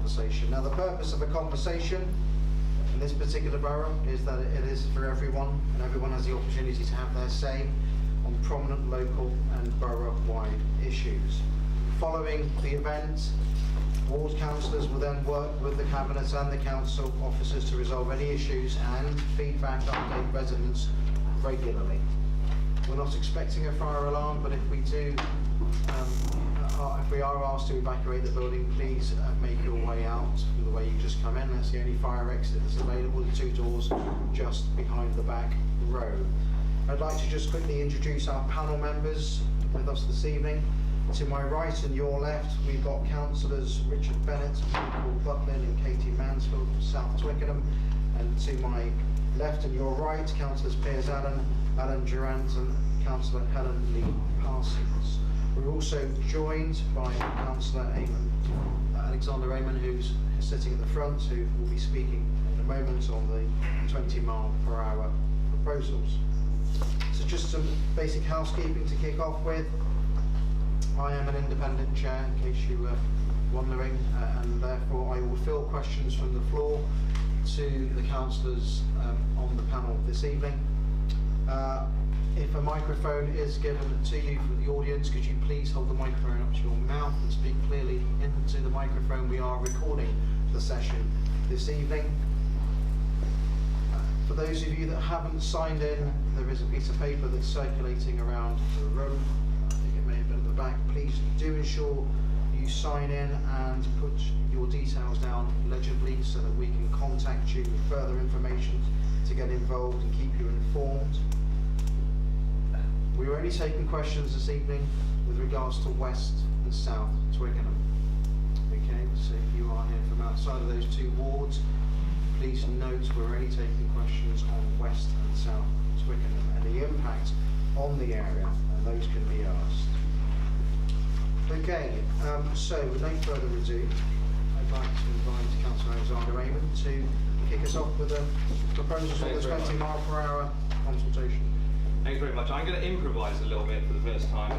conversation. Now, the purpose of a conversation in this particular borough is that it is for everyone, and everyone has the opportunity to have their say on prominent local and borough-wide issues. Following the event, ward councillors will then work with the Cabinet and the council officers to resolve any issues and feedback update residents regularly. We're not expecting a fire alarm, but if we do, if we are asked to evacuate the building, please make your way out from the way you just come in. That's the only fire exit that's available, the 2 doors just behind the back row. I'd like to just quickly introduce our panel members with us this evening. To my right and your left, we've got councillors Richard Bennett, Paul Butlin and Katie Mansfield from South Twickenham. And to my left and your right, councillors Piers Allen, Alan Durant and councillor Helen Lee Parsons. We're also joined by councillor Alexander Amon, who's sitting at the front, who will be speaking in a moment on the 20-mile-per-hour proposals. So just some basic housekeeping to kick off with. I am an independent chair, in case you were wondering, and therefore I will field questions from the floor to the councillors on the panel this evening. If a microphone is given to you from the audience, could you please hold the microphone up to your mouth and speak clearly into the microphone? We are recording the session this evening. For those of you that haven't signed in, there is a piece of paper that's circulating around the room. I think it may have been at the back. Please do ensure you sign in and put your details down legibly so that we can contact you with further information to get involved and keep you informed. We're only taking questions this evening with regards to West and South Twickenham. Okay, so if you are here from outside of those 2 wards, please note we're only taking questions on West and South Twickenham and the impact on the area, and those can be asked. Okay, so with no further ado, I'd like to invite Councillor Alexander Amon to kick us off with the proposals for the 20-mile-per-hour consultation. Thanks very much. I'm going to improvise a little bit for the first time,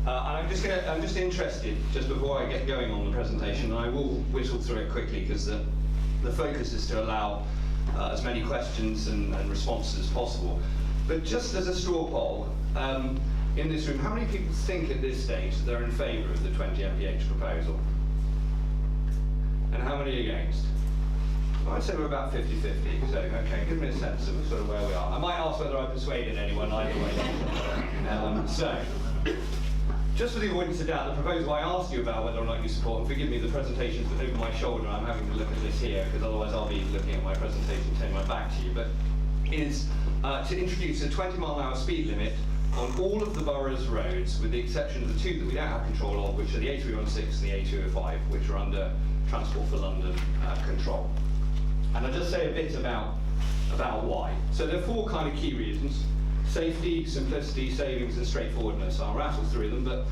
and I'm just interested, just before I get going on the presentation, and I will whistle through it quickly because the focus is to allow as many questions and responses as possible. But just as a straw poll, in this room, how many people think at this stage that they're in favour of the 20 mph proposal? And how many against? Well, I'd say we're about 50-50, so okay, give me a sense of sort of where we are. I might ask whether I persuaded anyone either way. So, just for the avoidance of doubt, the proposal I asked you about whether or not you support, and forgive me, the presentation's over my shoulder, I'm having to look at this here, because otherwise I'll be looking at my presentation turning my back to you, but is to introduce a 20-mile-an-hour speed limit on all of the borough's roads, with the exception of the 2 that we don't have control of, which are the A316 and the A205, which are under Transport for London control. And I'll just say a bit about why. So there are 4 kind of key reasons: safety, simplicity, savings and straightforwardness. I'll rattle through them, but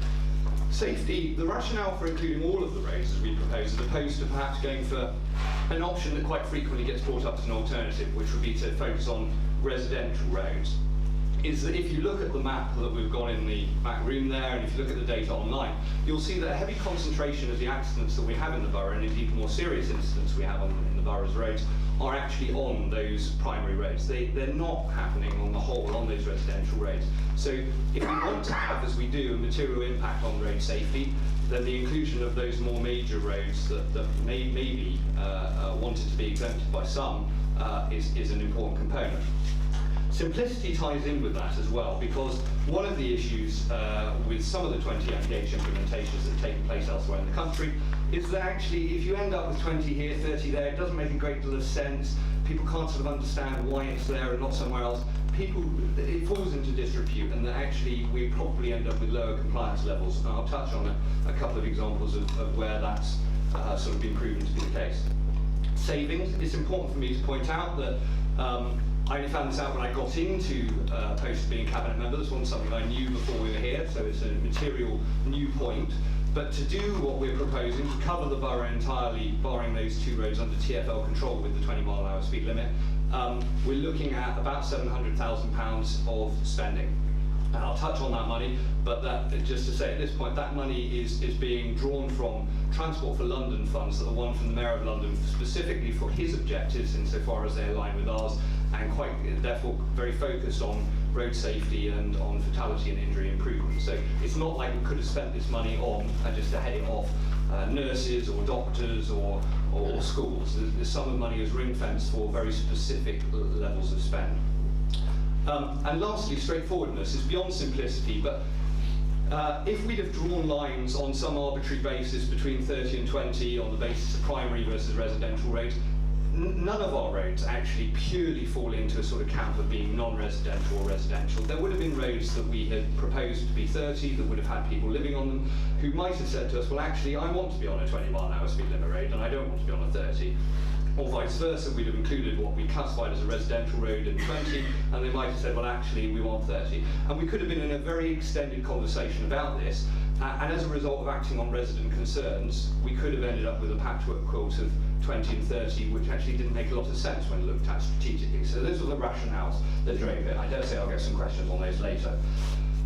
safety, the rationale for including all of the roads as we propose, as opposed to perhaps going for an option that quite frequently gets brought up as an alternative, which would be to focus on residential roads, is that if you look at the map that we've got in the back room there, and if you look at the data online, you'll see that a heavy concentration of the accidents that we have in the borough, and indeed the more serious incidents we have in the borough's roads, are actually on those primary roads. They're not happening on the whole on those residential roads. So if we want to have, as we do, a material impact on road safety, then the inclusion of those more major roads that may be wanted to be exempted by some is an important component. Simplicity ties in with that as well, because one of the issues with some of the 20 mph implementations that have taken place elsewhere in the country is that actually if you end up with 20 here, 30 there, it doesn't make a great deal of sense. People can't sort of understand why it's there and not somewhere else. It falls into disrepute, and that actually we probably end up with lower compliance levels. And I'll touch on a couple of examples of where that's sort of been proven to be the case. Savings, it's important for me to point out that I only found this out when I got into post being a cabinet member. This wasn't something I knew before we were here, so it's a material new point. But to do what we're proposing, to cover the borough entirely, barring those 2 roads under TfL control with the 20-mile-an-hour speed limit, we're looking at about £700,000 of spending. And I'll touch on that money, but that, just to say at this point, that money is being drawn from Transport for London funds that are won from the Mayor of London specifically for his objectives insofar as they align with ours, and quite therefore very focused on road safety and on fatality and injury improvement. So it's not like we could have spent this money on, just to head it off, nurses or doctors or schools. The sum of money is ring-fenced for very specific levels of spend. And lastly, straightforwardness is beyond simplicity, but if we'd have drawn lines on some arbitrary basis between 30 and 20 on the basis of primary versus residential roads, none of our roads actually purely fall into a sort of camp of being non-residential or residential. There would have been roads that we had proposed to be 30 that would have had people living on them who might have said to us, well actually I want to be on a 20-mile-an-hour speed limit road and I don't want to be on a 30. Or vice versa, we'd have included what we classified as a residential road in 20, and they might have said, well actually we want 30. And we could have been in a very extended conversation about this, and as a result of acting on resident concerns, we could have ended up with a patchwork quilt of 20 and 30, which actually didn't make a lot of sense when looked at strategically. So those were the rationales that drove it. I dare say I'll get some questions on those later.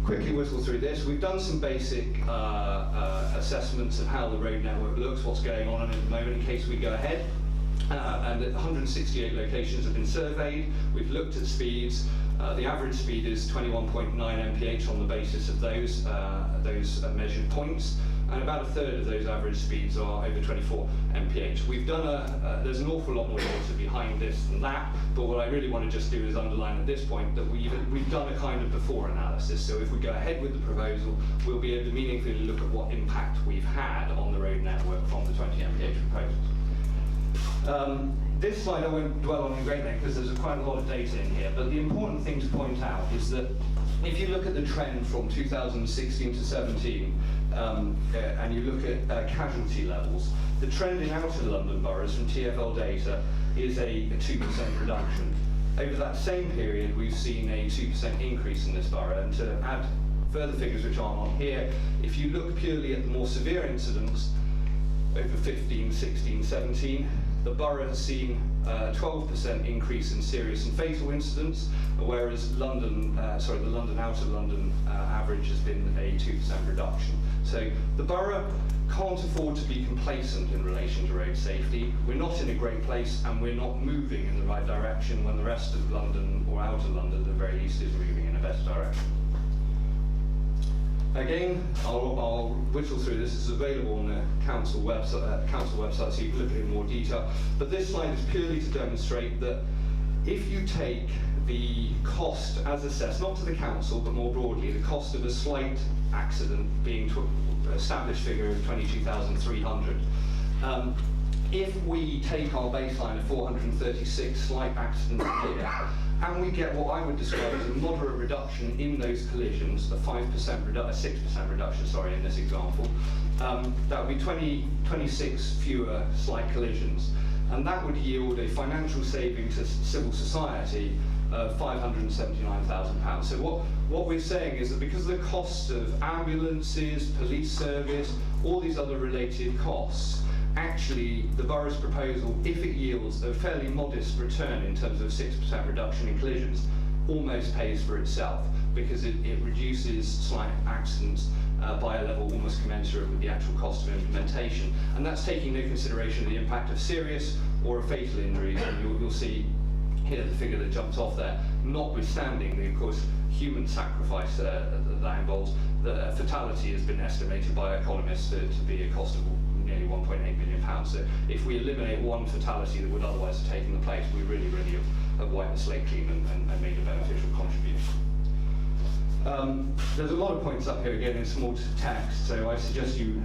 Quickly whistle through this. We've done some basic assessments of how the road network looks, what's going on at the moment in case we go ahead. And 168 locations have been surveyed. We've looked at speeds. The average speed is 21.9 mph on the basis of those measured points, and about a third of those average speeds are over 24 mph. We've done there's an awful lot more data behind this than that, but what I really want to just do is underline at this point that we've done a kind of before analysis. So if we go ahead with the proposal, we'll be able to meaningfully look at what impact we've had on the road network from the 20 mph proposals. This slide I won't dwell on in great length because there's quite a lot of data in here, but the important thing to point out is that if you look at the trend from 2016 to 17 and you look at casualty levels, the trend in outer London boroughs from TfL data is a 2% reduction. Over that same period we've seen a 2% increase in this borough, and to add further figures which aren't on here, if you look purely at the more severe incidents over 15, 16, 17, the borough has seen a 12% increase in serious and fatal incidents, whereas the London outer London average has been a 2% reduction. So the borough can't afford to be complacent in relation to road safety. We're not in a great place, and we're not moving in the right direction when the rest of London, or outer London at the very least, is moving in a better direction. Again, I'll whistle through this. It's available on the council website, so you can look at it in more detail. But this slide is purely to demonstrate that if you take the cost as assessed, not to the council, but more broadly, the cost of a slight accident being to an established figure of 22,300. If we take our baseline of 436 slight accidents a year, and we get what I would describe as a moderate reduction in those collisions, a 6% reduction, sorry, in this example, that would be 26 fewer slight collisions. And that would yield a financial saving to civil society of £579,000. So what we're saying is that because of the cost of ambulances, police service, all these other related costs, actually the borough's proposal, if it yields a fairly modest return in terms of a 6% reduction in collisions, almost pays for itself, because it reduces slight accidents by a level almost commensurate with the actual cost of implementation. And that's taking no consideration of the impact of serious or fatal injuries, and you'll see here the figure that jumps off there, notwithstanding the, of course, human sacrifice that involves. The fatality has been estimated by economists to be a cost of nearly £1.8 million. So if we eliminate one fatality that would otherwise have taken the place, we really have wiped the slate clean and made a beneficial contribution. There's a lot of points up here again in small text, so I suggest you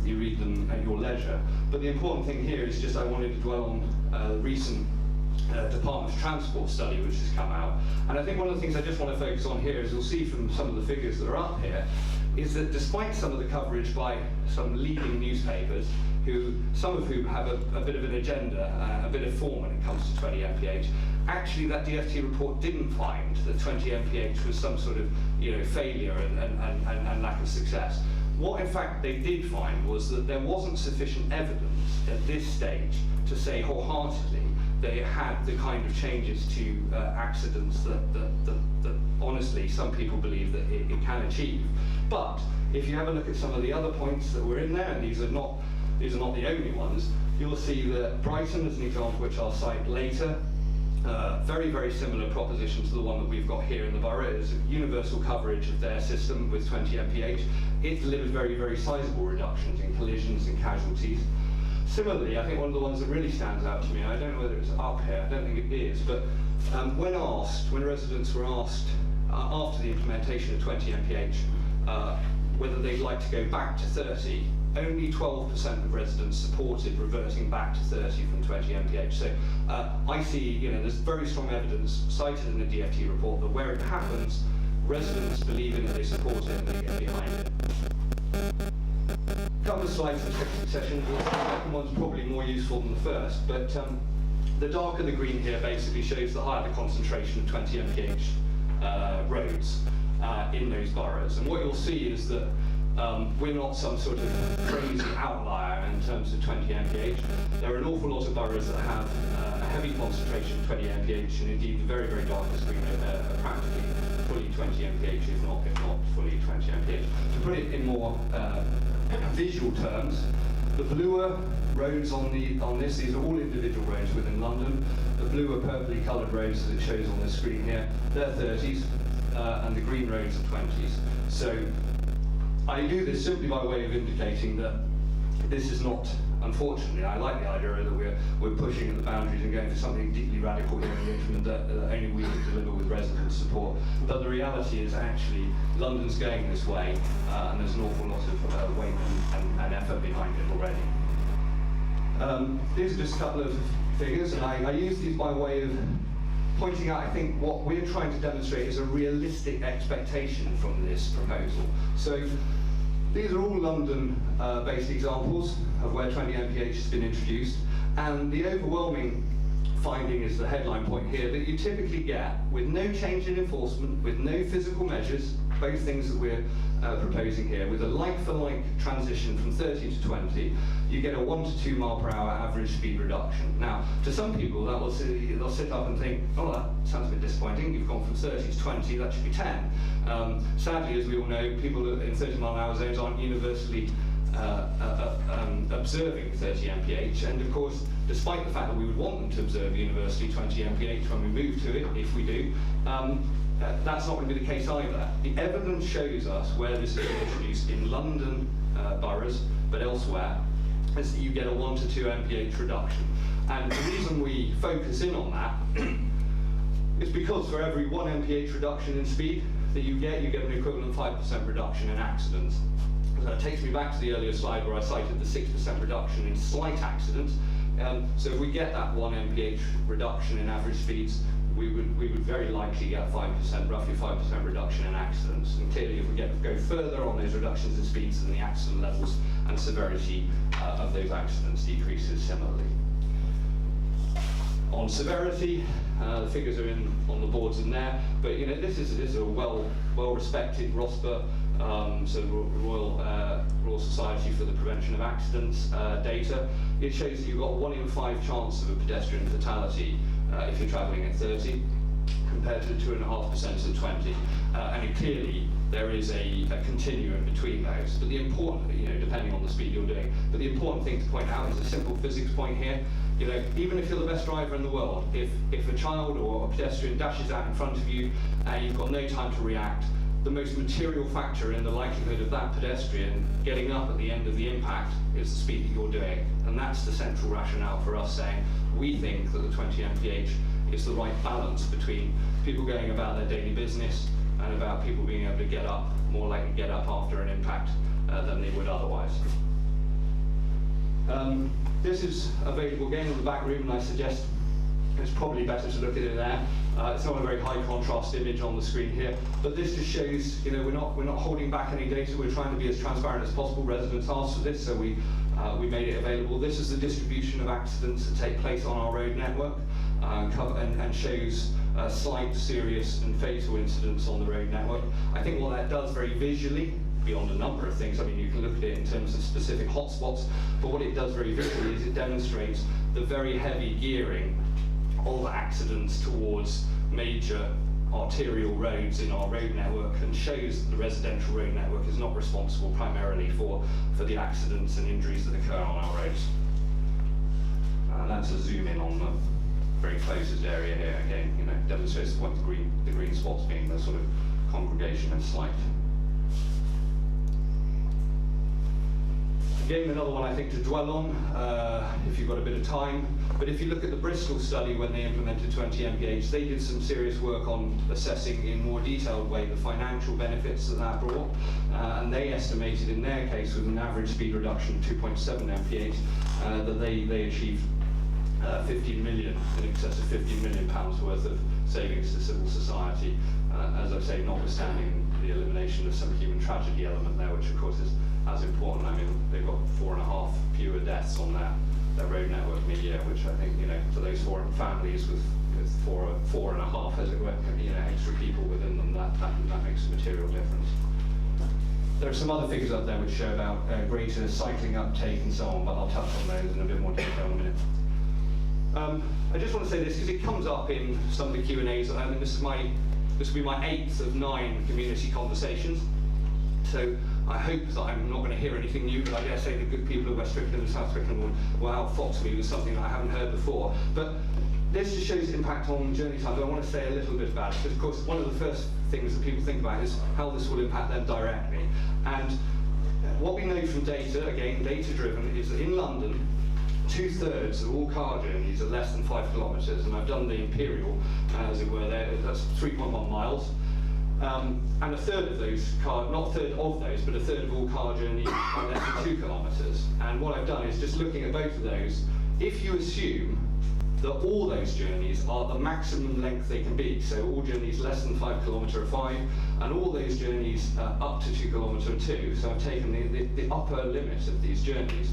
read them at your leisure. But the important thing here is just I wanted to dwell on the recent Department of Transport study which has come out. And I think one of the things I just want to focus on here, as you'll see from some of the figures that are up here, is that despite some of the coverage by some leading newspapers, some of whom have a bit of an agenda, a bit of form when it comes to 20 mph, actually that DFT report didn't find that 20 mph was some sort of failure and lack of success. What in fact they did find was that there wasn't sufficient evidence at this stage to say wholeheartedly they had the kind of changes to accidents that honestly some people believe that it can achieve. But if you have a look at some of the other points that were in there, and these are not the only ones, you'll see that Brighton, as an example, which I'll cite later, very, very similar proposition to the one that we've got here in the borough. It is universal coverage of their system with 20 mph. It delivers very, very sizable reductions in collisions and casualties. Similarly, I think one of the ones that really stands out to me, and I don't know whether it's up here, I don't think it is, but when residents were asked after the implementation of 20 mph whether they'd like to go back to 30, only 12% of residents supported reverting back to 30 from 20 mph. So I see, there's very strong evidence cited in the DFT report that where it happens, residents believe in it, they support it, and they get behind it. A couple of slides in succession. The second one's probably more useful than the first, but the darker the green here basically shows the higher the concentration of 20 mph roads in those boroughs. And what you'll see is that we're not some sort of crazy outlier in terms of 20 mph. There are an awful lot of boroughs that have a heavy concentration of 20 mph, and indeed the very, very darkest green are practically fully 20 mph, if not fully 20 mph. To put it in more visual terms, the bluer roads on this, these are all individual roads within London. The bluer purpley coloured roads, as it shows on the screen here, they're 30s, and the green roads are 20s. So I do this simply by way of indicating that this is not, unfortunately, I like the idea that we're pushing at the boundaries and going for something deeply radical here in Richmond that only we can deliver with resident support. But the reality is actually London's going this way, and there's an awful lot of weight and effort behind it already. These are just a couple of figures, and I use these by way of pointing out, I think, what we're trying to demonstrate is a realistic expectation from this proposal. So these are all London-based examples of where 20 mph has been introduced, and the overwhelming finding is the headline point here, that you typically get, with no change in enforcement, with no physical measures, both things that we're proposing here, with a like-for-like transition from 30 to 20, you get a 1 to 2 mile per hour average speed reduction. Now, to some people, they'll sit up and think, oh, that sounds a bit disappointing, you've gone from 30 to 20, that should be 10. Sadly, as we all know, people in 30 mile an hour zones aren't universally observing 30 mph, and of course, despite the fact that we would want them to observe universally 20 mph when we move to it, if we do, that's not going to be the case either. The evidence shows us where this has been introduced in London boroughs, but elsewhere, is that you get a 1 to 2 mph reduction. And the reason we focus in on that is because for every 1 mph reduction in speed that you get an equivalent 5% reduction in accidents. So that takes me back to the earlier slide where I cited the 6% reduction in slight accidents. So if we get that 1 mph reduction in average speeds, we would very likely get 5%, roughly 5% reduction in accidents. And clearly, if we go further on those reductions in speeds, then the accident levels and severity of those accidents decreases similarly. On severity, the figures are on the boards in there, but this is a well-respected ROSPA, so Royal Society for the Prevention of Accidents data. It shows that you've got 1 in 5 chance of a pedestrian fatality if you're travelling at 30, compared to 2.5% at 20. And clearly there is a continuum between those. But the important, depending on the speed you're doing, but the important thing to point out is a simple physics point here. Even if you're the best driver in the world, if a child or a pedestrian dashes out in front of you and you've got no time to react, the most material factor in the likelihood of that pedestrian getting up at the end of the impact is the speed that you're doing. And that's the central rationale for us saying we think that the 20 mph is the right balance between people going about their daily business and about people being able to get up, more likely to get up after an impact than they would otherwise. This is available again in the back room, and I suggest it's probably better to look at it there. It's not a very high contrast image on the screen here, but this just shows, we're not holding back any data. We're trying to be as transparent as possible. Residents asked for this, so we made it available. This is the distribution of accidents that take place on our road network, and shows slight, serious, and fatal incidents on the road network. I think what that does very visually, beyond a number of things, I mean, you can look at it in terms of specific hotspots, but what it does very visually is it demonstrates the very heavy gearing of accidents towards major arterial roads in our road network, and shows that the residential road network is not responsible primarily for the accidents and injuries that occur on our roads. And that's a zoom in on the very closest area here. Again, you know, demonstrates the point of the green spots being the sort of congregation and slight. Again, another one I think to dwell on, if you've got a bit of time. But if you look at the Bristol study when they implemented 20 mph, they did some serious work on assessing in more detailed way the financial benefits that brought. And they estimated in their case, with an average speed reduction of 2.7 mph, that they achieved 15 million, in excess of 15 million pounds worth of savings to civil society. As I say, notwithstanding the elimination of some human tragedy element there, which of course is as important. I mean, they've got 4.5 fewer deaths on their road network mid-year, which I think, you know, for those 4 families with 4.5, as it were, you know, extra people within them, that makes a material difference. There are some other figures up there which show about greater cycling uptake and so on, but I'll touch on those in a bit more detail in a minute. I just want to say this because it comes up in some of the Q&As. I mean, this will be my 8th of 9 community conversations. So I hope that I'm not going to hear anything new, but I dare say the good people of West Twickenham and South Twickenham will outfox me with something that I haven't heard before. But this just shows the impact on journey times. I want to say a little bit about it, because of course one of the first things that people think about is how this will impact them directly. And what we know from data, again data driven, is that in London, 2/3 of all car journeys are less than 5 kilometres, and I've done the imperial, as it were, there, that's 3.1 miles. And a third of those not a third of those, but a third of all car journeys are less than 2 kilometres. And what I've done is just looking at both of those, if you assume that all those journeys are the maximum length they can be, so all journeys less than 5 kilometre are 5, and all those journeys up to 2 kilometre are 2, so I've taken the upper limit of these journeys.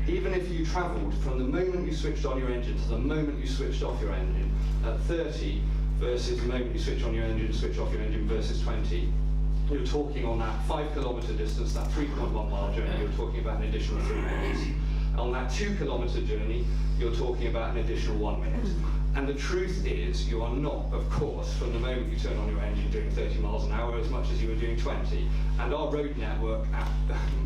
Even if you travelled from the moment you switched on your engine to the moment you switched off your engine at 30 versus the moment you switch on your engine and switch off your engine versus 20, you're talking on that 5 kilometre distance, that 3.1 mile journey, you're talking about an additional 3 minutes. On that 2 kilometre journey, you're talking about an additional 1 minute. And the truth is, you are not, of course, from the moment you turn on your engine doing 30 miles an hour as much as you were doing 20. And our road network, at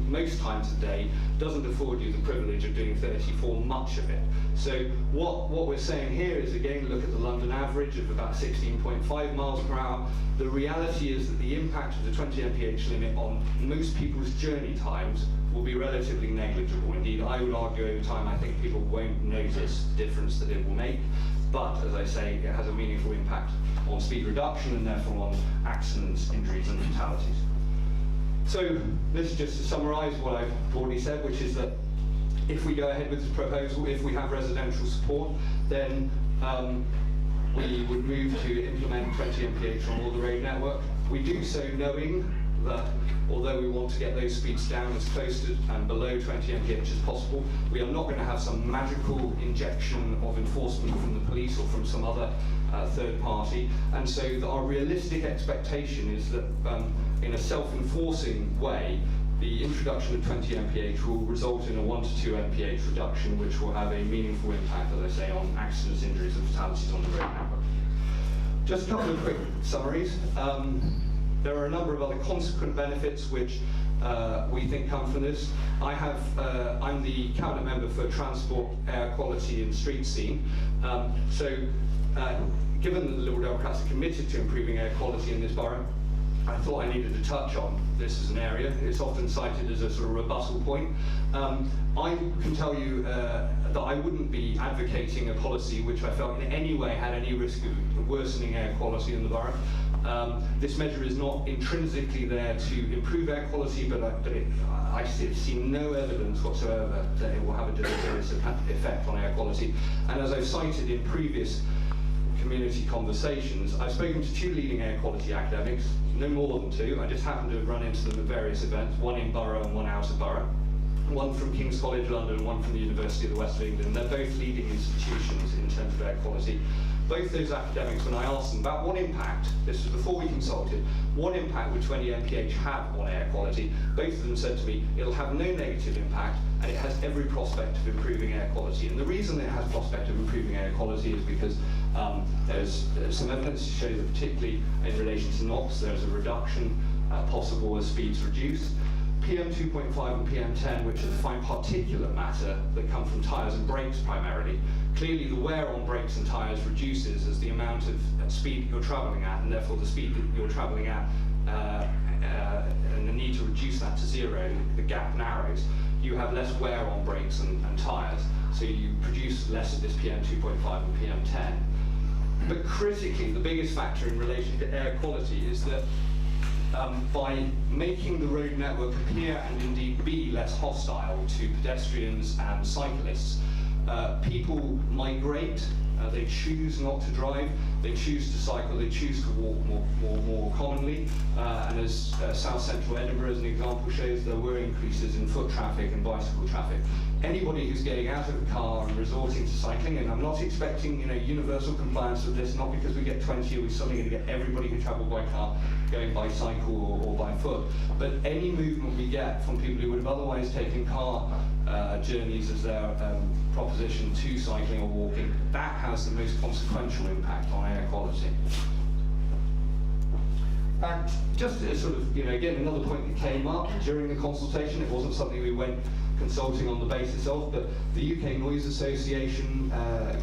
most times a day, doesn't afford you the privilege of doing 30 for much of it. So what we're saying here is, again, look at the London average of about 16.5 miles per hour. The reality is that the impact of the 20 mph limit on most people's journey times will be relatively negligible. Indeed, I would argue over time, I think people won't notice the difference that it will make. But, as I say, it has a meaningful impact on speed reduction and therefore on accidents, injuries and fatalities. So, this is just to summarise what I've already said, which is that if we go ahead with this proposal, if we have residential support, then we would move to implement 20 mph on all the road network. We do so knowing that although we want to get those speeds down as close to and below 20 mph as possible, we are not going to have some magical injection of enforcement from the police or from some other third party. And so our realistic expectation is that in a self-enforcing way, the introduction of 20 mph will result in a 1 to 2 mph reduction, which will have a meaningful impact, as I say, on accidents, injuries and fatalities on the road network. Just a couple of quick summaries. There are a number of other consequent benefits which we think come from this. I'm the cabinet member for transport, air quality and street scene. Given that the Liberal Democrats are committed to improving air quality in this borough, I thought I needed to touch on this as an area. It's often cited as a sort of rebuttal point. I can tell you that I wouldn't be advocating a policy which I felt in any way had any risk of worsening air quality in the borough. This measure is not intrinsically there to improve air quality, but I see no evidence whatsoever that it will have a deleterious effect on air quality. And as I've cited in previous community conversations, I've spoken to 2 leading air quality academics, no more than 2, I just happened to have run into them at various events, one in borough and one out of borough. One from King's College London, one from the University of the West of England. They're both leading institutions in terms of air quality. Both those academics, when I asked them about what impact, this was before we consulted, what impact would 20 mph have on air quality, both of them said to me, it'll have no negative impact and it has every prospect of improving air quality. And the reason it has prospect of improving air quality is because There's some evidence to show that particularly in relation to NOx, there's a reduction possible as speeds reduce. PM 2.5 and PM 10, which are the fine particulate matter that come from tyres and brakes primarily. Clearly the wear on brakes and tyres reduces as the amount of speed that you're travelling at, and therefore the speed that you're travelling at and the need to reduce that to zero, the gap narrows. You have less wear on brakes and tyres, so you produce less of this PM 2.5 and PM 10. But critically, the biggest factor in relation to air quality is that by making the road network appear and indeed be less hostile to pedestrians and cyclists, people migrate, they choose not to drive, they choose to cycle, they choose to walk more commonly, and as South Central Edinburgh as an example shows, there were increases in foot traffic and bicycle traffic. Anybody who's getting out of a car and resorting to cycling, and I'm not expecting universal compliance with this, not because we get 20 or we're suddenly going to get everybody who travel by car going by cycle or by foot, but any movement we get from people who would have otherwise taken car journeys as their proposition to cycling or walking, that has the most consequential impact on air quality. And just as sort of, again, another point that came up during the consultation, it wasn't something we went consulting on the basis of, but the UK Noise Association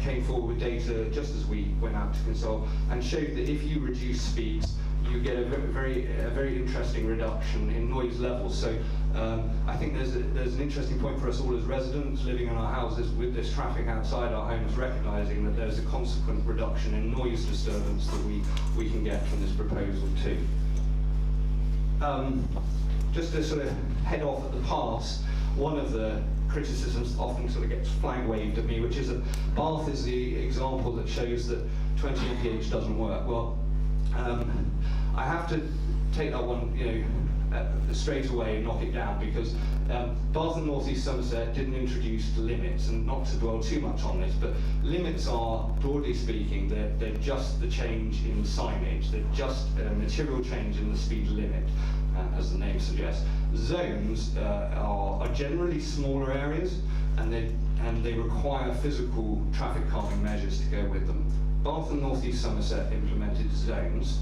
came forward with data just as we went out to consult and showed that if you reduce speeds, you get a very interesting reduction in noise levels. So I think there's an interesting point for us all as residents living in our houses with this traffic outside our homes, recognising that there's a consequent reduction in noise disturbance that we can get from this proposal too. Just to sort of head off at the pass, one of the criticisms often sort of gets flag waved at me, which is that Bath is the example that shows that 20 mph doesn't work. Well, I have to take that one, straight away and knock it down, because Bath and North East Somerset didn't introduce limits, and not to dwell too much on this, but limits are, broadly speaking, they're just the change in signage, they're just a material change in the speed limit, as the name suggests. Zones are generally smaller areas, and they require physical traffic calming measures to go with them. Bath and North East Somerset implemented zones,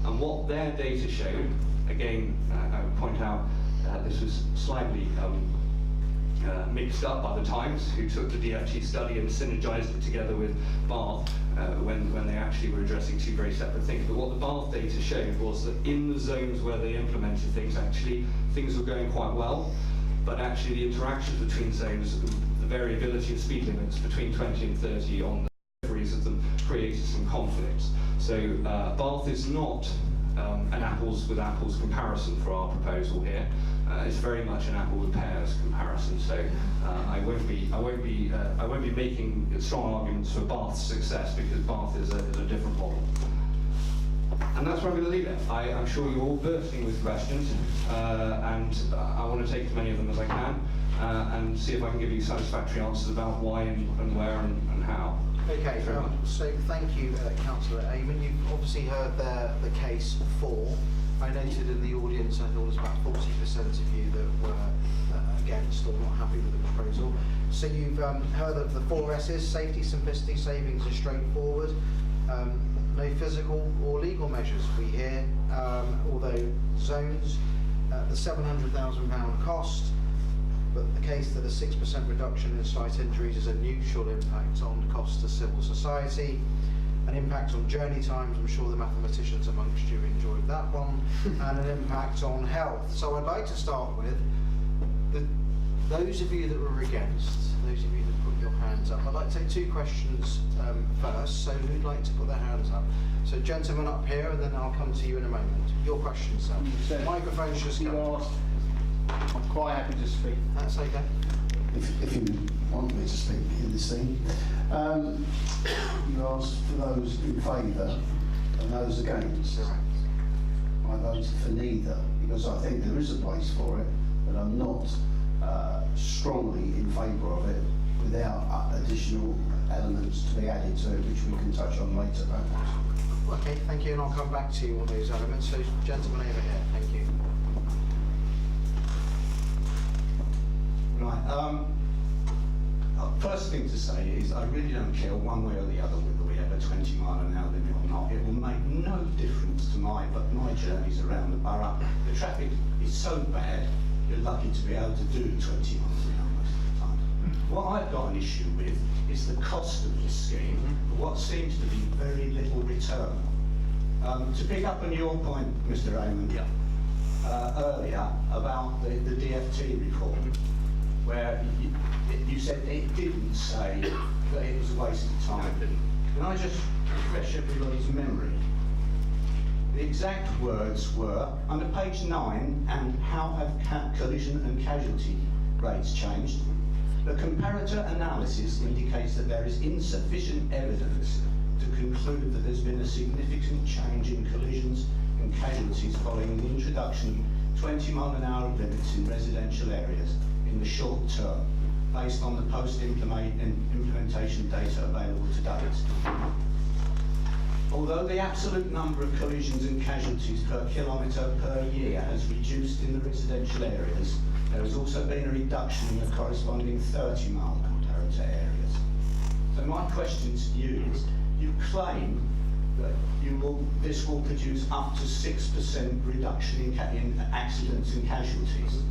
and what their data showed, again, I would point out this was slightly mixed up by the Times, who took the DFT study and synergised it together with Bath when they actually were addressing two very separate things. But what the Bath data showed was that in the zones where they implemented things, actually things were going quite well, but actually the interactions between zones, the variability of speed limits between 20 and 30 on the deliveries of them created some conflicts. So Bath is not an apples with apples comparison for our proposal here. It's very much an apple with pears comparison. So I won't be making strong arguments for Bath's success, because Bath is a different model. And that's where I'm going to leave it. I'm sure you're all bursting with questions, and I want to take as many of them as I can, and see if I can give you satisfactory answers about why and where and how. Okay, so thank you, Councillor Eamon. You've obviously heard the case for. I noted in the audience, I thought it was about 40% of you that were against or not happy with the proposal. So you've heard of the 4 S's: safety, simplicity, savings and straightforward. No physical or legal measures. We hear, although zones, the £700,000 cost, but the case that a 6% reduction in slight injuries is a neutral impact on cost to civil society, an impact on journey times, I'm sure the mathematicians amongst you enjoyed that one, and an impact on health. So I'd like to start with those of you that were against, those of you that put your hands up. I'd like to take 2 questions first, so who'd like to put their hands up? So gentlemen up here, and then I'll come to you in a moment. Your question, sir. So microphone's just come. I'm quite happy to speak. That's okay. If you want me to speak in this thing. You asked for those in favour and those against. Correct. I voted for neither, because I think there is a place for it, but I'm not strongly in favour of it without additional elements to be added to it, which we can touch on later perhaps. Okay, thank you, and I'll come back to you on those elements. So gentlemen over here, thank you. Right. First thing to say is I really don't care one way or the other whether we have a 20-mile-an-hour limit or not. It will make no difference to my journeys around the borough. The traffic is so bad, you're lucky to be able to do 20 miles an hour most of the time. What I've got an issue with is the cost of this scheme, for what seems to be very little return. To pick up on your point, Mr. Raymond, earlier about the DFT report, where you said it didn't say that it was a waste of time. Can I just refresh everybody's memory? The exact words were, under page 9, and how have collision and casualty rates changed? The comparator analysis indicates that there is insufficient evidence to conclude that there's been a significant change in collisions and casualties following the introduction of 20-mile-an-hour limits in residential areas in the short term, based on the post-implementation data available to date. Although the absolute number of collisions and casualties per kilometre per year has reduced in the residential areas, there has also been a reduction in the corresponding 30-mile comparator areas. So my question to you is, you claim that this will produce up to 6% reduction in accidents and casualties,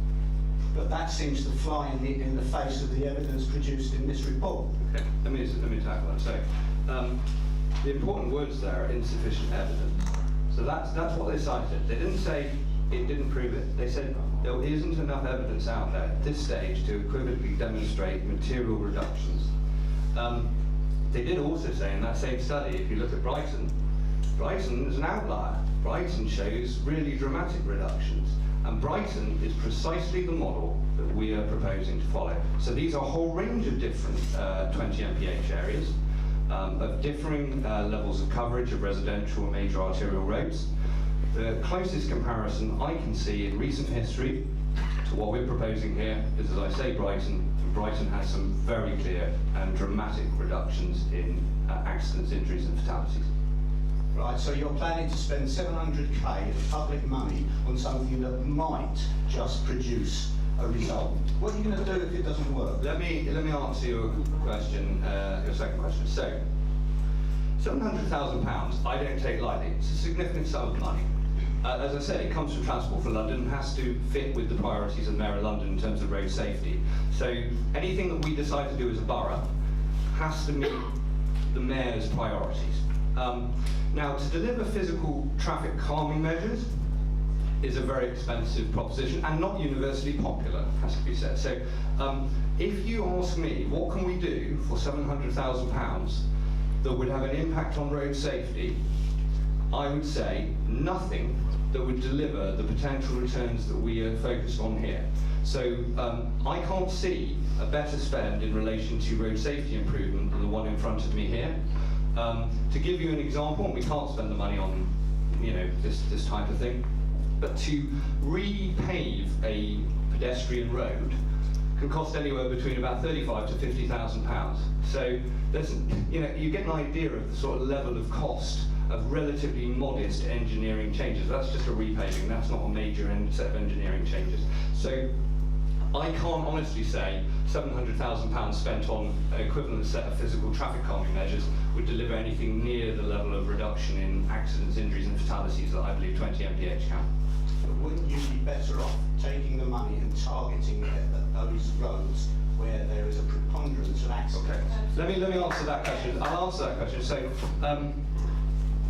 but that seems to fly in the face of the evidence produced in this report. Okay, let me tackle that. So, the important words there are insufficient evidence. So that's what they cited. They didn't say it didn't prove it. They said there isn't enough evidence out there at this stage to equivocally demonstrate material reductions. They did also say in that same study, if you look at Brighton is an outlier. Brighton shows really dramatic reductions. And Brighton is precisely the model that we are proposing to follow. So these are a whole range of different 20 mph areas, of differing levels of coverage of residential and major arterial roads. The closest comparison I can see in recent history to what we're proposing here is, as I say, Brighton. Brighton has some very clear and dramatic reductions in accidents, injuries and fatalities. Right, so you're planning to spend 700k of public money on something that might just produce a result. What are you going to do if it doesn't work? Let me answer your question, your second question. So, £700,000 I don't take lightly. It's a significant sum of money. As I said, it comes from Transport for London and has to fit with the priorities of the Mayor of London in terms of road safety. So anything that we decide to do as a borough has to meet the Mayor's priorities. Now, to deliver physical traffic calming measures is a very expensive proposition and not universally popular, has to be said. So if you ask me, what can we do for £700,000 that would have an impact on road safety, I would say nothing that would deliver the potential returns that we are focused on here. So I can't see a better spend in relation to road safety improvement than the one in front of me here. To give you an example, and we can't spend the money on, this type of thing, but to repave a pedestrian road can cost anywhere between about £35,000 to £50,000. So there's, you get an idea of the sort of level of cost of relatively modest engineering changes. That's just a repaving, that's not a major set of engineering changes. So I can't honestly say £700,000 spent on an equivalent set of physical traffic calming measures would deliver anything near the level of reduction in accidents, injuries and fatalities that I believe 20 mph can. But wouldn't you be better off taking the money and targeting it at those roads where there is a preponderance of accidents? Okay. Let me answer that question. I'll answer that question. So,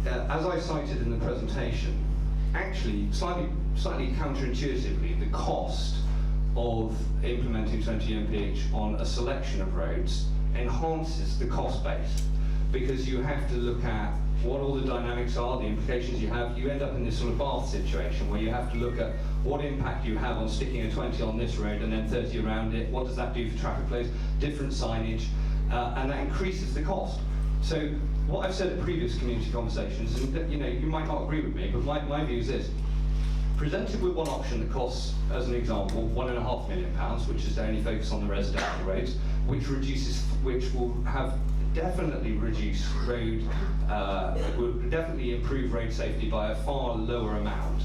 as I cited in the presentation, actually, slightly counterintuitively, the cost of implementing 20 mph on a selection of roads enhances the cost base, because you have to look at what all the dynamics are, the implications you have. You end up in this sort of bath situation where you have to look at what impact you have on sticking a 20 on this road and then 30 around it. What does that do for traffic flows? Different signage, and that increases the cost. So what I've said at previous community conversations, and you might not agree with me, but my view is this. Presented with one option that costs, as an example, £1.5 million, which is to only focus on the residential roads, which will have definitely reduce would definitely improve road safety by a far lower amount.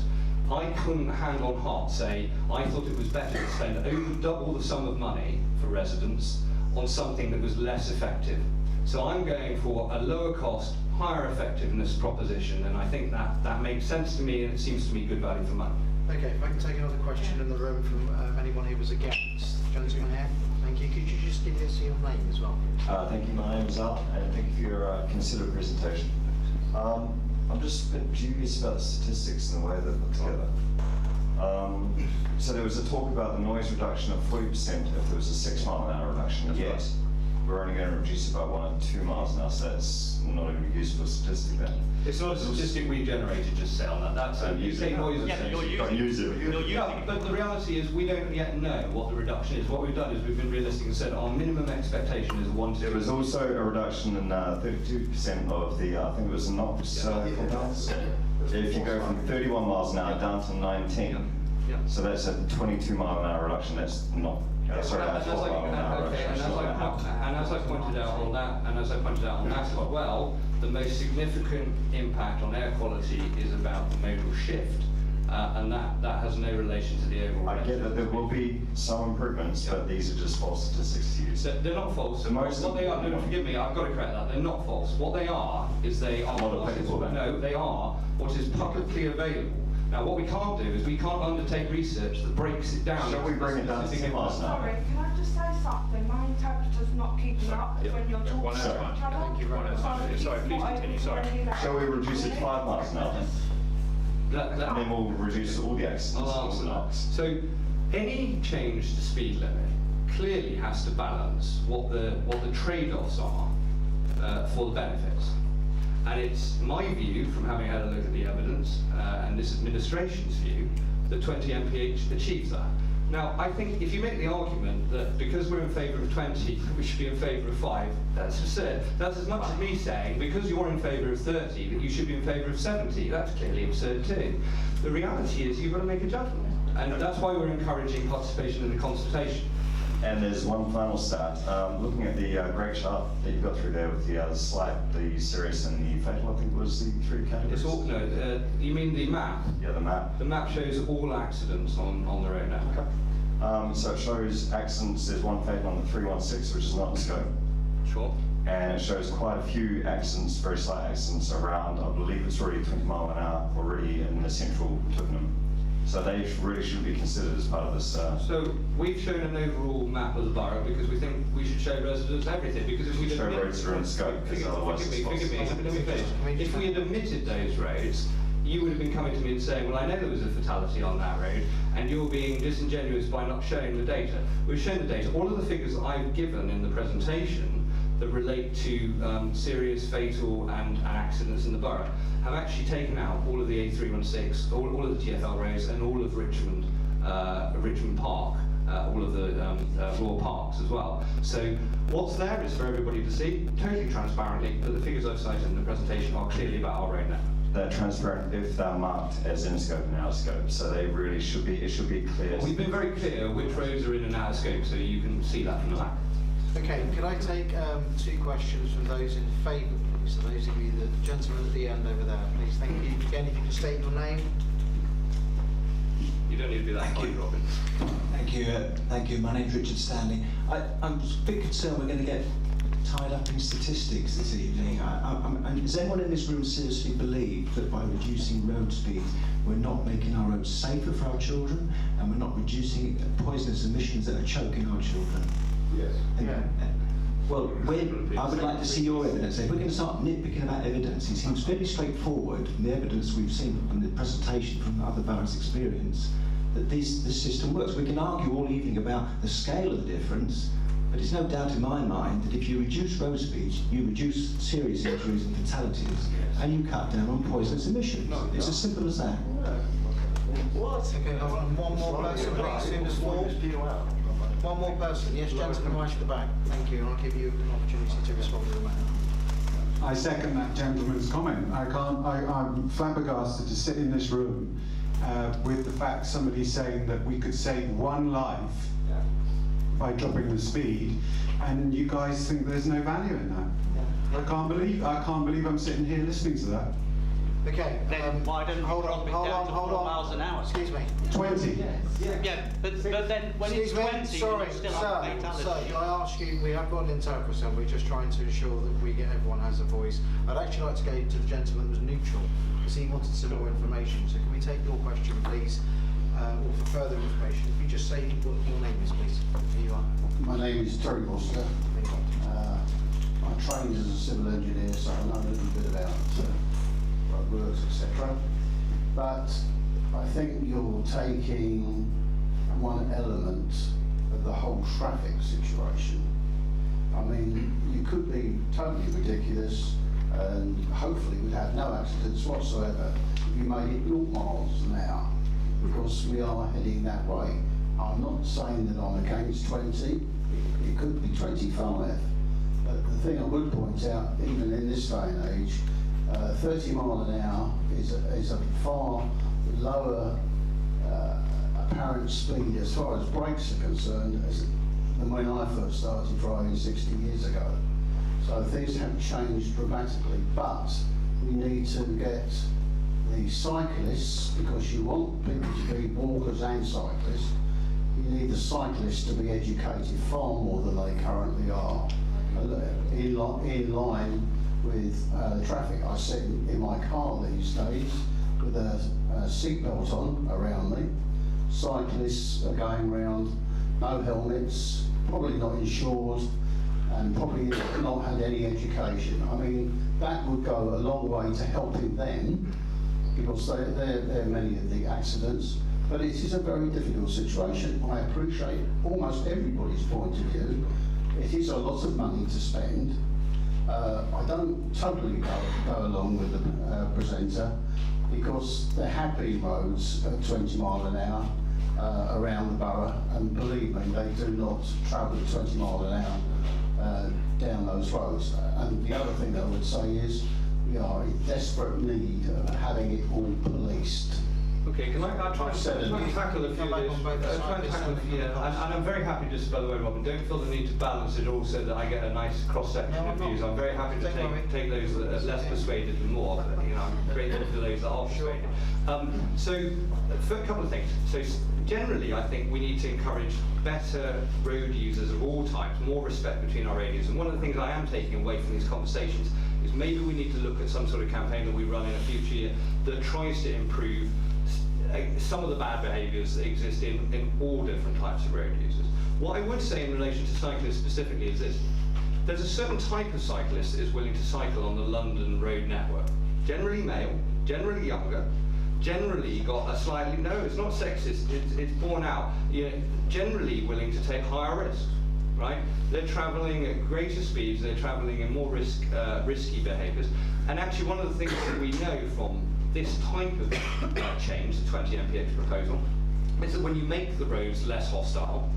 I couldn't hand on heart say I thought it was better to spend over double the sum of money for residents on something that was less effective. So I'm going for a lower cost, higher effectiveness proposition, and I think that makes sense to me, and it seems to me good value for money. Okay, if I can take another question in the room from anyone who was against. Gentleman here, thank you. Could you just give us your name as well, please? Thank you. My name is Al, and thank you for your considered presentation. I'm just a bit dubious about the statistics and the way they're put together. So there was a talk about the noise reduction of 40% if there was a 6 mile an hour reduction. Yet we're only going to reduce it by 1 or 2 miles an hour, so that's not even a useful statistic then. It's not a statistic we generated just say on that. That's a use UK it. noise. Yeah, you're using it. Yeah, but the reality is we don't yet know what the reduction is. What we've done is we've been realistic and said our minimum expectation is 1 to 2. There was also a reduction in 32% of the, I think it was NOx compounds. If you go from 31 miles an hour down to 19, so that's a 22 mile an hour reduction. That's not. Sorry, that's 12 mile an hour reduction. And as I pointed out on that quite well, the most significant impact on air quality is about the modal shift, and that has no relation to the overall. I get that there will be some improvements, but these are just false statistics to use. They're not false. What they are, no, forgive me, I've got to correct that. They're not false. What they are is they are. No, they are what is publicly available. Now, what we can't do is we can't undertake research that breaks it down. Shall we bring it down to 10 miles an hour? Sorry, can I just say something? My interpreter's not keeping up when you're talking to each other. Thank you very much. Sorry, please continue, sorry. Shall we reduce it to 5 miles an hour? And then we'll reduce all the accidents. I'll answer that. So, any change to speed limit clearly has to balance what the trade-offs are for the benefits. And it's my view, from having had a look at the evidence, and this administration's view, that 20 mph achieves that. Now, I think if you make the argument that because we're in favour of 20, we should be in favour of 5, that's absurd. That's as much as me saying, because you're in favour of 30, that you should be in favour of 70. That's clearly absurd too. The reality is you've got to make a judgment. And that's why we're encouraging participation in the consultation. And there's one final stat. Looking at the great chart that you've got through there with the slight, the serious and the fatal, I think was the 3 categories. It's all, no, you mean the map? Yeah, the map. The map shows all accidents on the road now. Okay. So it shows accidents, there's 1 fatal on the 316, which is not in scope. Sure. And it shows quite a few accidents, very slight accidents around, I believe it's already 20 mile an hour already in the central Twickenham. So they really should be considered as part of this. So we've shown an overall map of the borough because we think we should show residents everything. Because if we Show roads that are in scope, because otherwise it's forgive me, let me finish. If we had omitted those roads, you would have been coming to me and saying, well, I know there was a fatality on that road, and you're being disingenuous by not showing the data. We've shown the data. All of the figures that I've given in the presentation that relate to serious, fatal and accidents in the borough have actually taken out all of the A316, all of the TfL roads and all of Richmond, Richmond Park, all of the Royal Parks as well. So what's there is for everybody to see, totally transparently, but the figures I've cited in the presentation are clearly about our road network. They're transparent if they're marked as in scope and out of scope, so they really should be, it should be clear. We've been very clear which roads are in and out of scope, so you can see that from the map. Okay, could I take 2 questions from those in favour, please? So those of you, the gentleman at the end over there, please. Thank you. Again, if you can state your name. You don't need to be that kind, Robin. Thank you. My name's Richard Stanley. I'm a bit concerned we're going to get tied up in statistics this evening. Does anyone in this room seriously believe that by reducing road speed, we're not making our roads safer for our children, and we're not reducing poisonous emissions that are choking our children? Yes. Well, I would like to see your evidence. If we're going to start nitpicking about evidence, it seems fairly straightforward from the evidence we've seen in the presentation from other boroughs' experience that this system works. We can argue all evening about the scale of the difference, but it's no doubt in my mind that if you reduce road speeds, you reduce serious injuries and fatalities, and you cut down on poisonous emissions. It's as simple as that. What? Okay, hold on. One more person, please, in this floor. One more person. Yes, gentleman right at the back. Thank you, and I'll give you an opportunity to respond to the matter. I second that gentleman's comment. I'm flabbergasted to sit in this room with the fact somebody's saying that we could save 1 life by dropping the speed, and you guys think there's no value in that. I can't believe I'm sitting here listening to that. Okay. Then why don't you hold drop on, it hold down on, to hold 4 on. miles an hour? Excuse me. 20. Yeah, but then when it's Excuse me, 20, sorry, you're still on fatality. sir, can I ask you, we have got an interpreter, and we're just trying to ensure that we get everyone has a voice. I'd actually like to go to the gentleman who was neutral, because he wanted some more information. So can we take your question, please, or for further information? If you just say what your name is, please. Here you are. My name is Terry Foster. I trained as a civil engineer, so I know a little bit about roadworks, etc. But I think you're taking one element of the whole traffic situation. I mean, you could be totally ridiculous and hopefully we'd have no accidents whatsoever if you made it 0 miles an hour, because we are heading that way. I'm not saying that I'm against 20, it could be 25. But the thing I would point out, even in this day and age, 30 mile an hour is a far lower apparent speed as far as brakes are concerned than when I first started driving 60 years ago. So things have changed dramatically, but we need to get the cyclists, because you want people to be walkers and cyclists, you need the cyclists to be educated far more than they currently are, in line with the traffic. I sit in my car these days with a seatbelt on around me. Cyclists are going around, no helmets, probably not insured, and probably not had any education. I mean, that would go a long way to helping them, because they're many of the accidents. But it is a very difficult situation. I appreciate almost everybody's point of view. It is a lot of money to spend. I don't totally go along with the presenter, because there have been roads at 20 mile an hour around the borough, and believe me, they do not travel at 20 mile an hour down those roads. And the other thing that I would say is we are in desperate need of having it all policed. Okay, can I try and tackle a few of those? And I'm very happy, just by the way, Robin, don't feel the need to balance it all so that I get a nice cross-section of views. I'm very happy to take those that are less persuaded and more, but I'm grateful for those that are persuaded. So, for a couple of things. So, generally, I think we need to encourage better road users of all types, more respect between our areas. And one of the things I am taking away from these conversations is maybe we need to look at some sort of campaign that we run in a future year that tries to improve some of the bad behaviours that exist in all different types of road users. What I would say in relation to cyclists specifically is this. There's a certain type of cyclist that is willing to cycle on the London road network. Generally male, generally younger, generally got a slightly, no, it's not sexist, it's borne out, generally willing to take higher risks, right? They're travelling at greater speeds, they're travelling in more risky behaviours. And actually one of the things that we know from this type of change, the 20 MPH proposal, is that when you make the roads less hostile,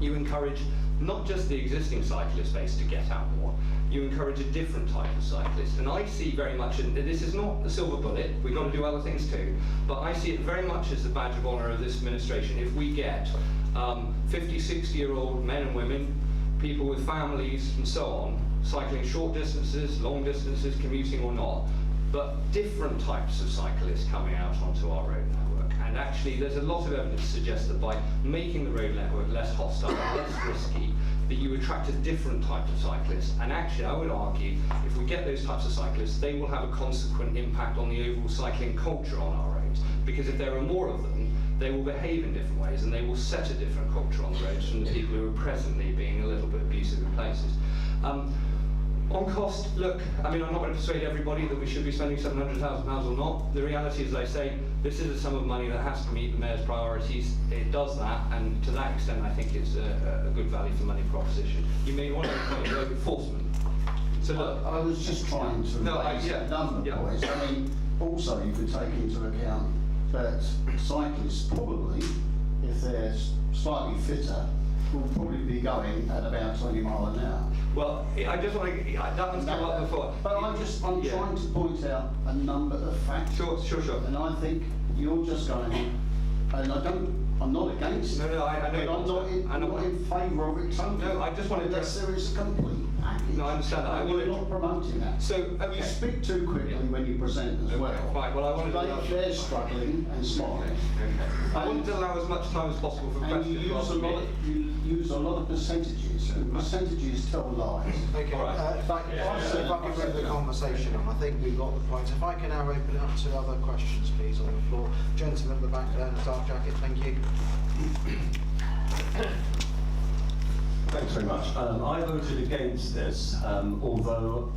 you encourage not just the existing cyclist base to get out more, you encourage a different type of cyclist. And I see very much, and this is not the silver bullet, we've got to do other things too, but I see it very much as the badge of honour of this administration. If we get 50, 60-year-old men and women, people with families and so on, cycling short distances, long distances, commuting or not, but different types of cyclists coming out onto our road network. And actually there's a lot of evidence to suggest that by making the road network less hostile, less risky, that you attract a different type of cyclist. And actually I would argue, if we get those types of cyclists, they will have a consequent impact on the overall cycling culture on our roads. Because if there are more of them, they will behave in different ways and they will set a different culture on the roads from the people who are presently being a little bit abusive in places. On cost, look, I mean, I'm not going to persuade everybody that we should be spending £700,000 or not. The reality is, as I say, this is a sum of money that has to meet the Mayor's priorities. It does that, and to that extent, I think it's a good value for money proposition. You may want to make road enforcement. So look, I was just trying to raise a number of points. I mean, also you could take into account that cyclists probably, if they're slightly fitter, will probably be going at about 20 mile an hour. Well, I just want to, that one's come up before. But I'm trying to point out a number of facts. Sure. And I think you're just going, and I'm not against it. No, I know. But I'm not in favour of it totally. No, I just wanted to... Unless there is a complete package. No, I understand that. I And wanna- you're not promoting that. So, You okay. speak too quickly when you present as well. Right, well, I wanted to They're struggling and smiling. I wanted to allow as much time as possible for And questions. you use a lot of, you use a lot of percentages, and percentages tell lies. Okay, All right. if I can bring the conversation on, I think we've got the points. If I can now open it up to other questions, please, on the floor. Gentleman at the back there in the dark jacket, thank you. Thanks very much. I voted against this, although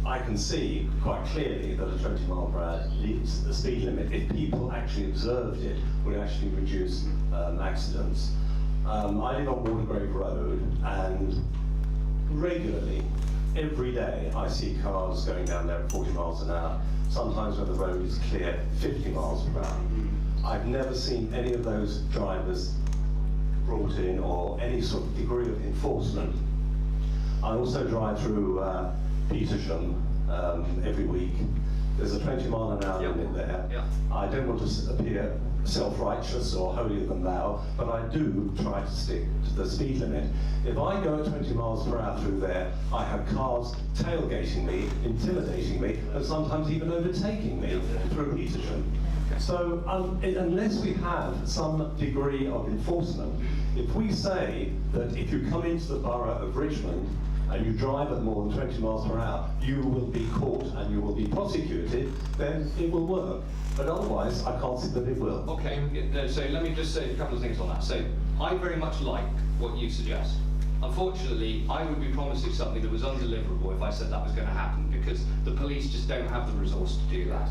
I can see quite clearly that a 20 mile per hour the speed limit, if people actually observed it, would actually reduce accidents. I live on Watergrave Road, and regularly, every day, I see cars going down there at 40 miles an hour. Sometimes when the road is clear, 50 miles per hour. I've never seen any of those drivers brought in or any sort of degree of enforcement. I also drive through Petersham every week. There's a 20 mile an hour limit there. Yeah. I don't want to appear self-righteous or holier than thou, but I do try to stick to the speed limit. If I go at 20 miles per hour through there, I have cars tailgating me, intimidating me, and sometimes even overtaking me through Petersham. So unless we have some degree of enforcement, if we say that if you come into the borough of Richmond and you drive at more than 20 miles per hour, you will be caught and you will be prosecuted, then it will work. But otherwise, I can't see that it will. Okay, so let me just say a couple of things on that. So I very much like what you suggest. Unfortunately, I would be promising something that was undeliverable if I said that was going to happen, because the police just don't have the resource to do that.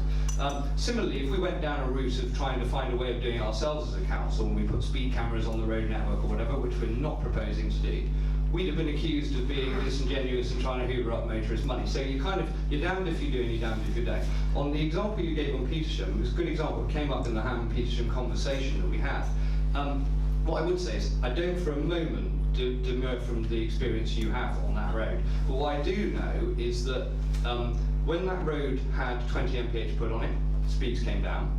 Similarly, if we went down a route of trying to find a way of doing it ourselves as a council, and we put speed cameras on the road network or whatever, which we're not proposing to do, we'd have been accused of being disingenuous and trying to hoover up motorist money. So you're damned if you do and you're damned if you don't. On the example you gave on Petersham, it was a good example. It came up in the Hammond-Petersham conversation that we had. What I would say is, I don't for a moment demur from the experience you have on that road. But what I do know is that when that road had 20 mph put on it, speeds came down.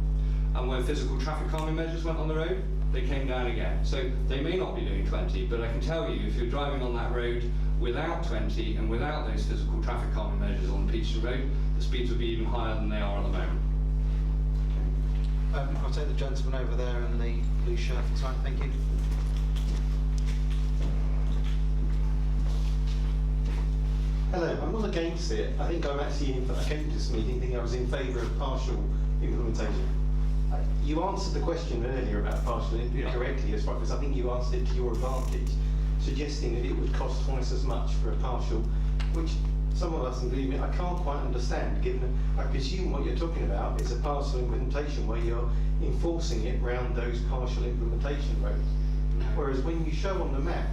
And when physical traffic calming measures went on the road, they came down again. So they may not be doing 20, but I can tell you, if you're driving on that road without 20 and without those physical traffic calming measures on Petersham Road, the speeds would be even higher than they are at the moment. I'll take the gentleman over there in the blue shirt. Sorry, thank you. Hello, I'm not against it. I think I'm actually I came to this meeting thinking I was in favour of partial implementation. You answered the question earlier about partial correctly, as far as I think you answered it to your advantage, suggesting that it would cost twice as much for a partial, which some of us, including me, I can't quite understand, given I presume what you're talking about is a partial implementation where you're enforcing it round those partial implementation roads. Whereas when you show on the map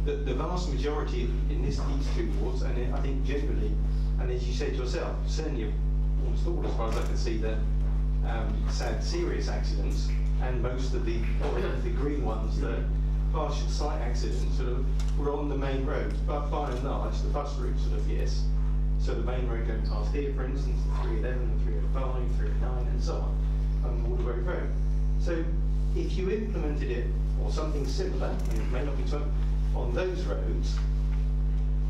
that the vast majority in these two wards, and I think generally, and as you said yourself, certainly almost all, as far as I can see, the sad serious accidents, and most of the green ones, the partial slight accidents, sort of were on the main road. But by and large, the bus route sort of, yes. So the main road going past here, for instance, the 311, the 305, 309, and so on Watergrave Road. So if you implemented it, or something similar, and it may not be on those roads,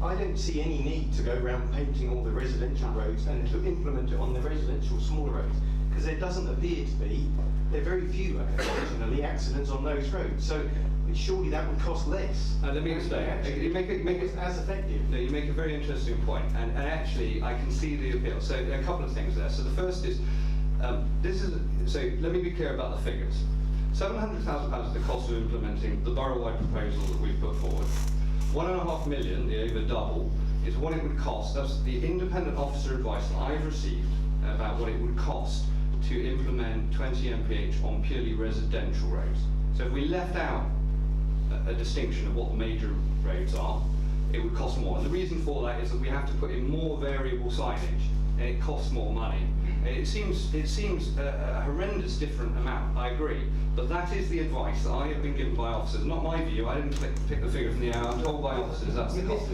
I don't see any need to go around painting all the residential roads and to implement it on the residential smaller roads, because there doesn't appear to be, there are very few, unfortunately, accidents on those roads. So surely that would cost less. Let me explain. You make it as effective. No, you make a very interesting point, and actually I can see the appeal. So there are a couple of things there. So the first is, so let me be clear about the figures. £700,000 is the cost of implementing the borough-wide proposal that we've put forward. £1.5 million, the over double, is what it would cost. That's the independent officer advice that I've received about what it would cost to implement 20 mph on purely residential roads. So if we left out a distinction of what the major roads are, it would cost more. And the reason for that is that we have to put in more variable signage, and it costs more money. It seems a horrendous different amount, I agree, but that is the advice that I have been given by officers, not my view. I didn't pick the figure from the air. I'm told by officers that's the cost.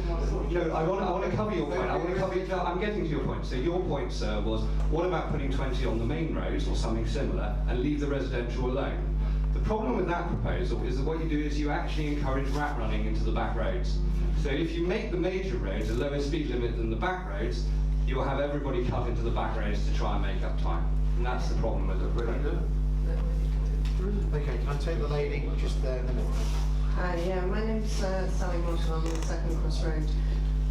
No, I want to cover your point. I'm getting to your point. So your point, sir, was what about putting 20 on the main roads or something similar and leave the residential alone? The problem with that proposal is that what you do is you actually encourage rat running into the back roads. So if you make the major roads a lower speed limit than the back roads, you'll have everybody cut into the back roads to try and make up time. And that's the problem with it. Okay, can I take the lady just there in the middle? Hi, yeah, my name's Sally Marshall, I'm on Second Cross Road.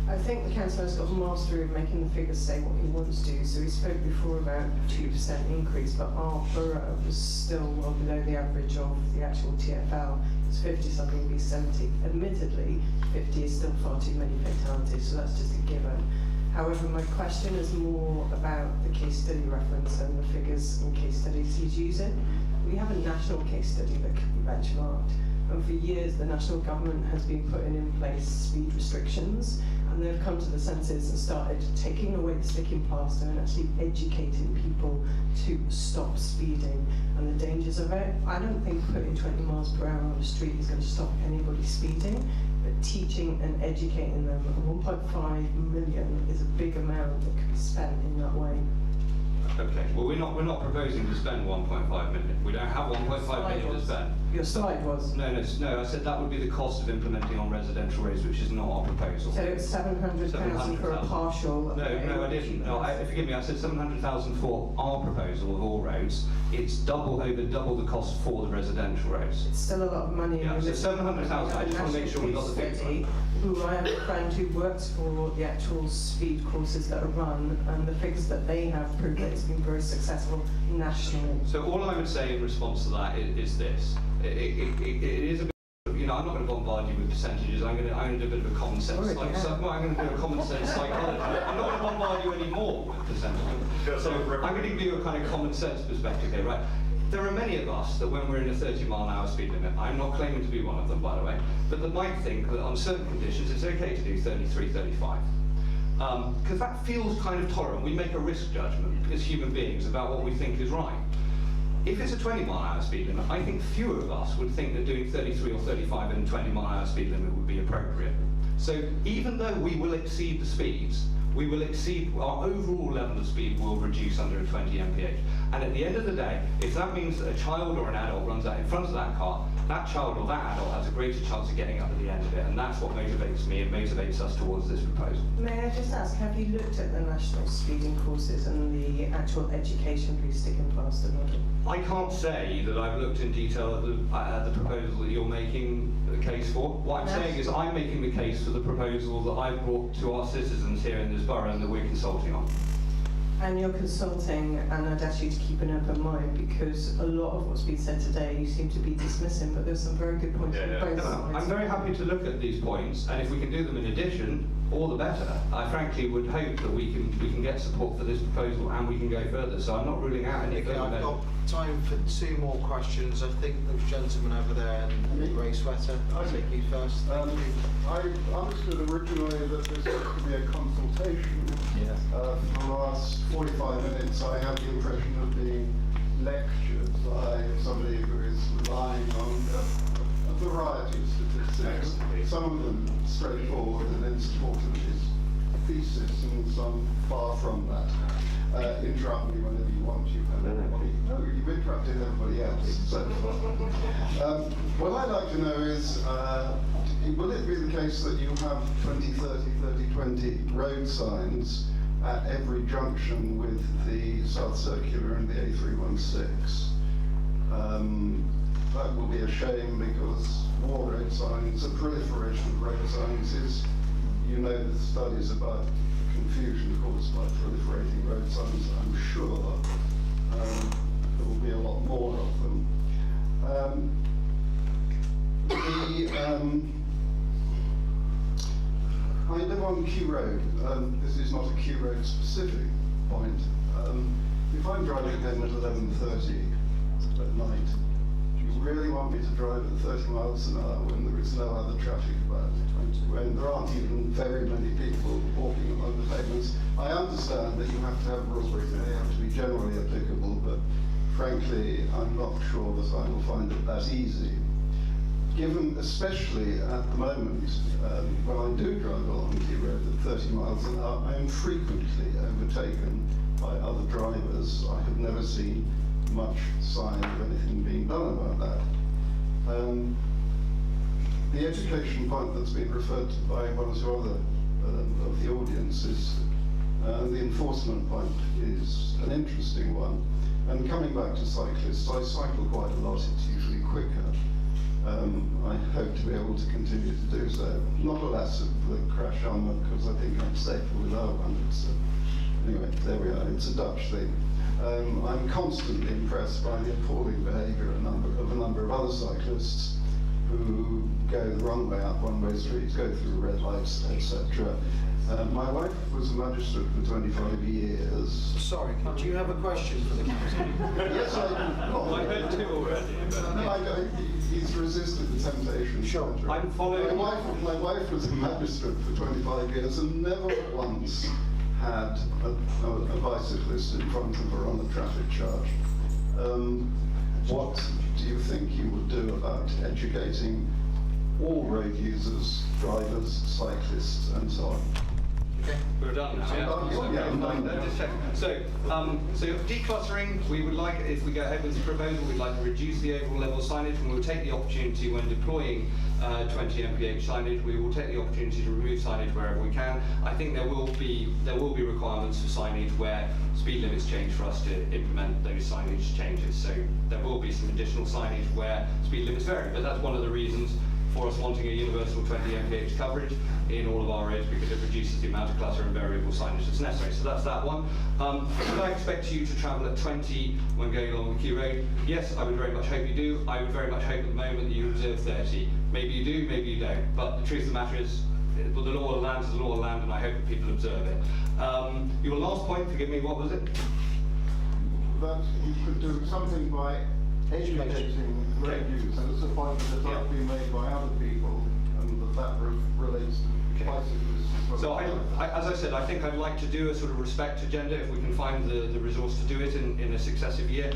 I think the councillor's got mastery of making the figures say what he wants to, so he spoke before about 2% increase, but our borough was still well below the average of the actual TfL. It's 50 something, be 70. Admittedly, 50 is still far too many fatalities, so that's just a given. However, my question is more about the case study reference and the figures and case studies he's using. We have a national case study that can be benchmarked, and for years the national government has been putting in place speed restrictions, and they've come to the senses and started taking away the sticking plaster and actually educating people to stop speeding and the dangers of it. I don't think putting 20 miles per hour on the street is going to stop anybody speeding, but teaching and educating them, 1.5 million is a big amount that could be spent in that way. Okay, well we're not proposing to spend 1.5 million. We don't have 1.5 million to spend. Your slide was? No, I said that would be the cost of implementing on residential roads, which is not our proposal. So it's 700,000 for a partial. No, I didn't. No, forgive me, I said 700,000 for our proposal of all roads. It's double the cost for the residential roads. It's still a lot of money. Yeah, so 700,000, I just want to make sure we've got the figure. I have a friend who works for the actual speed courses that are run, and the figures that they have prove that it's been very successful nationally. So all I would say in response to that is this. It is a bit, I'm not going to bombard you with percentages. I'm going to do a bit of a common sense. I'm going to do a common sense psychology. I'm not going to bombard you anymore with percentages. So I'm going to give you a kind of common sense perspective here, right? There are many of us that when we're in a 30-mile-an-hour speed limit, I'm not claiming to be one of them, by the way, but that might think that on certain conditions it's okay to do 33, 35. Because that feels kind of tolerant. We make a risk judgment as human beings about what we think is right. If it's a 20-mile-an-hour speed limit, I think fewer of us would think that doing 33 or 35 in a 20-mile-an-hour speed limit would be appropriate. So even though we will exceed the speeds, we will exceed, our overall level of speed will reduce under a 20 mph. And at the end of the day, if that means that a child or an adult runs out in front of that car, that child or that adult has a greater chance of getting up at the end of it, and that's what motivates me and motivates us towards this proposal. May I just ask, have you looked at the national speeding courses and the actual education through stick and plaster model? I can't say that I've looked in detail at the proposal that you're making the case for. What I'm saying is I'm making the case for the proposal that I've brought to our citizens here in this borough and that we're consulting on. And you're consulting, and I'd ask you to keep an open mind, because a lot of what's been said today you seem to be dismissing, but there's some very good points on both sides. I'm very happy to look at these points, and if we can do them in addition, all the better. I frankly would hope that we can get support for this proposal and we can go further, so I'm not ruling out any further. I've got time for 2 more questions. I think those gentlemen over there and the grey sweater. I'll take you first. I understood originally that this was to be a consultation. Yes. For the last 45 minutes, I have the impression of being lectured by somebody who is relying on a variety of statistics, some of them straightforward and in support of his thesis, and some far from that. Interrupt me whenever you want. You've interrupted everybody else. So, what I'd like to know is, will it be the case that you have 20, 30, 30, 20 road signs at every junction with the South Circular and the A316? That will be a shame, because more road signs, a proliferation of road signs is, you know, the studies about confusion caused by proliferating road signs. I'm sure there will be a lot more of them. I live on Kew Road. This is not a Kew Road specific point. If I'm driving home at 11:30 at night, do you really want me to drive at 30 miles an hour when there is no other traffic about it? When there aren't even very many people walking along the pavements? I understand that you have to have rules, they have to be generally applicable, but frankly, I'm not sure that I will find it that easy. Given, especially at the moment, when I do drive along Kew Road at 30 miles an hour, I am frequently overtaken by other drivers. I have never seen much sign of anything being done about that. The education point that's been referred to by one or two other of the audience is the enforcement point is an interesting one. And coming back to cyclists, I cycle quite a lot, it's usually quicker. I hope to be able to continue to do so. Not a less of the crash helmet, because I think I'm safer without one. Anyway, there we are, it's a Dutch thing. I'm constantly impressed by the appalling behaviour of a number of other cyclists who go the wrong way up one-way streets, go through red lights, etc. My wife was a magistrate for 25 years. Sorry, do you have a question for the council? Yes, I do. I heard two already. No, he's resisted the temptation. Sure. I'm following. My wife was a magistrate for 25 years and never once had a bicyclist in front of her on a traffic charge. What do you think you would do about educating all road users, drivers, cyclists, and so on? Okay, we're done now. I'm done. Just checking. So decluttering, we would like, if we go ahead with the proposal, we'd like to reduce the overall level of signage, and we'll take the opportunity when deploying 20 mph signage, we will take the opportunity to remove signage wherever we can. I think there will be requirements for signage where speed limits change for us to implement those signage changes. So there will be some additional signage where speed limits vary, but that's one of the reasons for us wanting a universal 20 mph coverage in all of our roads, because it reduces the amount of clutter and variable signage that's necessary. So that's that one. Would I expect you to travel at 20 when going along the Key Road? Yes, I would very much hope you do. I would very much hope at the moment that you observe 30. Maybe you do, maybe you don't. But the truth of the matter is, well, the law of the land is the law of the land, and I hope that people observe it. Your last point, forgive me, what was it? That you could do something by educating road users, and it's a point that has been made by other people, and that relates to bicyclists as well. So as I said, I think I'd like to do a sort of respect agenda if we can find the resource to do it in a successive year.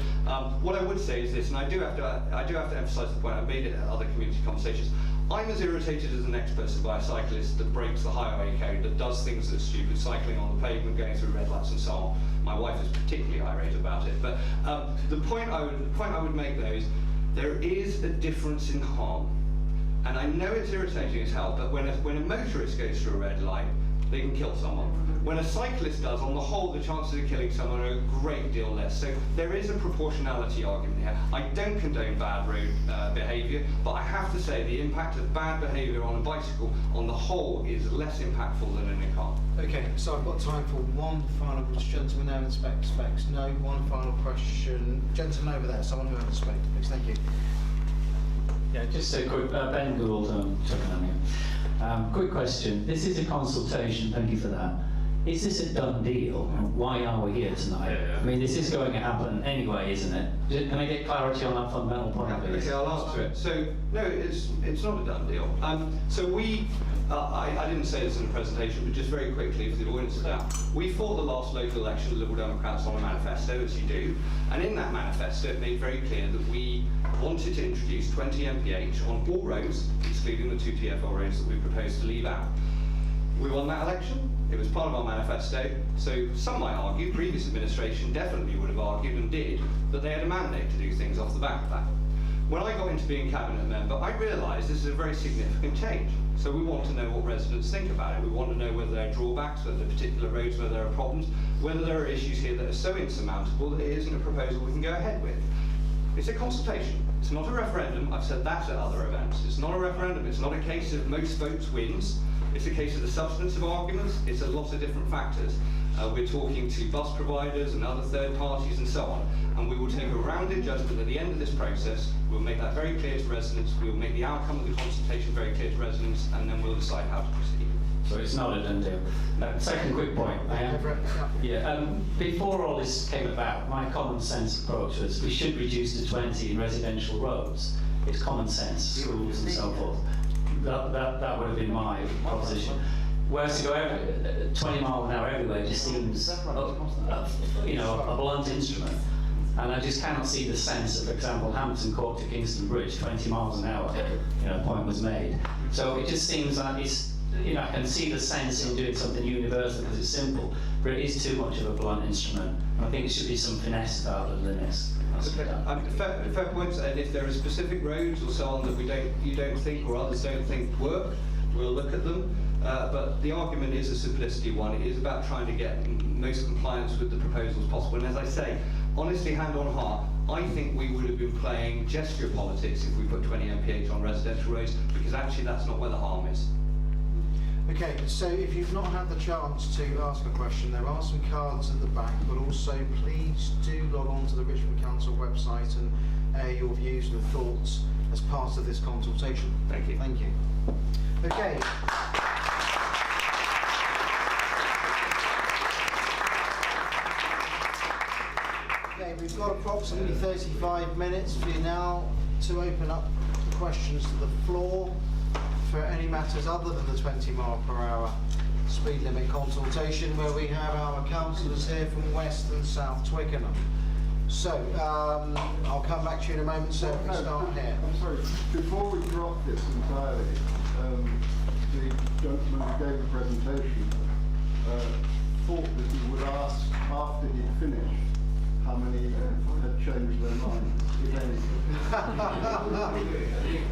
What I would say is this, and I do have to emphasise the point, I've made it at other community conversations. I'm as irritated as the next person by a cyclist that breaks the highway code, that does things that are stupid, cycling on the pavement, going through red lights and so on. My wife is particularly irate about it. But the point I would make though is there is a difference in harm. And I know it's irritating as hell, but when a motorist goes through a red light, they can kill someone. When a cyclist does, on the whole, the chances of killing someone are a great deal less. So there is a proportionality argument here. I don't condone bad road behaviour, but I have to say the impact of bad behaviour on a bicycle, on the whole, is less impactful than in a car. Okay, so I've got time for one final question. Gentleman there in specs. No, one final question. Gentleman over there, someone who has a spec, please. Thank you. Yeah, just a quick, Ben Gould, Twickenham here. Quick question. This is a consultation, thank you for that. Is this a done deal? Why are we here tonight? I mean, this is going to happen anyway, isn't it? Can I get clarity on that fundamental point, please? Okay, I'll answer it. So, no, it's not a done deal. So we, I didn't say this in the presentation, but just very quickly for the audience now, we fought the last local election, the Liberal Democrats, on a manifesto, as you do, and in that manifesto it made very clear that we wanted to introduce 20 mph on all roads, excluding the 2 TfL roads that we proposed to leave out. We won that election. It was part of our manifesto, so some might argue, previous administration definitely would have argued and did, that they had a mandate to do things off the back of that. When I got into being cabinet member, I realised this is a very significant change. So we want to know what residents think about it. We want to know whether there are drawbacks, whether there are particular roads, whether there are problems, whether there are issues here that are so insurmountable that it isn't a proposal we can go ahead with. It's a consultation. It's not a referendum. I've said that at other events. It's not a referendum. It's not a case of most votes wins. It's a case of the substance of arguments. It's a lot of different factors. We're talking to bus providers and other third parties and so on. And we will take a rounded judgment at the end of this process. We'll make that very clear to residents. We'll make the outcome of the consultation very clear to residents, and then we'll decide how to proceed. So it's not a done deal. Second quick point. Before all this came about, my common sense approach was we should reduce to 20 in residential roads. It's common sense, schools and so forth. That would have been my proposition. Whereas to go 20 miles an hour everywhere just seems, a blunt instrument. And I just cannot see the sense of, for example, Hampton Court to Kingston Bridge, 20 miles an hour, point was made. So it just seems like it's, I can see the sense in doing something universal because it's simple, but it is too much of a blunt instrument. And I think it should be some finesse about the limits. Fair points, and if there are specific roads or so on that you don't think or others don't think work, we'll look at them. But the argument is a simplicity one. It is about trying to get most compliance with the proposals possible. And as I say, honestly, hand on heart, I think we would have been playing gesture politics if we put 20 mph on residential roads, because actually that's not where the harm is. Okay, so if you've not had the chance to ask a question, there are some cards at the back, but also please do log on to the Richmond Council website and air your views and thoughts as part of this consultation. Thank you. Thank you. Okay. Okay, we've got approximately 35 minutes for you now to open up the questions to the floor for any matters other than the 20-mile-per-hour speed limit consultation, where we have our councillors here from West and South Twickenham. So, I'll come back to you in a moment, so we start here. I'm sorry, before we drop this entirely, the gentleman who gave the presentation thought that he would ask after he'd finished how many had changed their minds, if any.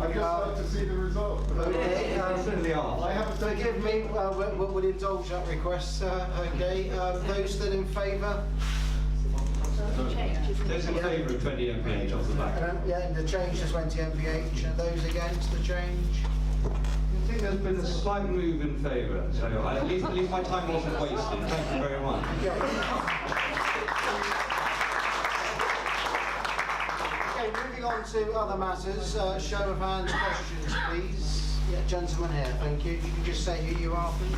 I'd just like to see the result. Okay, I have to forgive me, we'll indulge that request, okay. Those that in favour? Those in favour of 20 mph off the back. Yeah, the change to 20 mph, and those against the change? I think there's been a slight move in favour, so at least my time wasn't wasted. Thank you very much. Okay, moving on to other matters. Show of hands, questions, please. Yeah, gentleman here, thank you. You can just say who you are, please.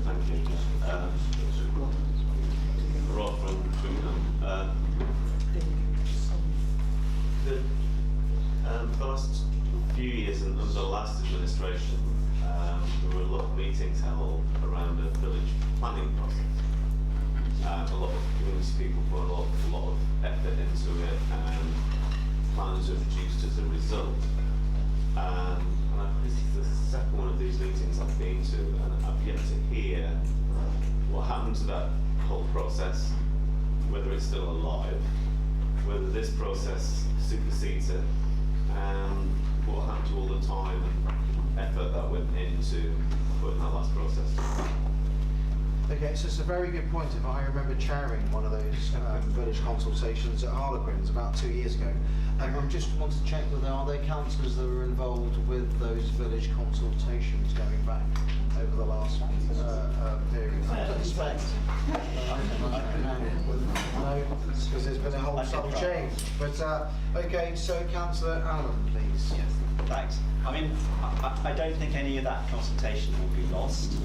Thank you. Rob from Twickenham. The last few years and under the last administration, there were a lot of meetings held around the village planning process. A lot of community people put a lot of effort into it, and plans were produced as a result. This is the second one of these meetings I've been to, and I've yet to hear what happened to that whole process, whether it's still alive, whether this process supersedes it, and what happened to all the time and effort that went into putting that last process together. Okay, so it's a very good point. If I remember chairing one of those village consultations at Harlequins about 2 years ago, I just wanted to check whether are there councillors that were involved with those village consultations going back over the last period. I suspect. No, because there's been a whole subtle change. But okay, so Councillor Allen, please. Yes, thanks. I mean, I don't think any of that consultation will be lost.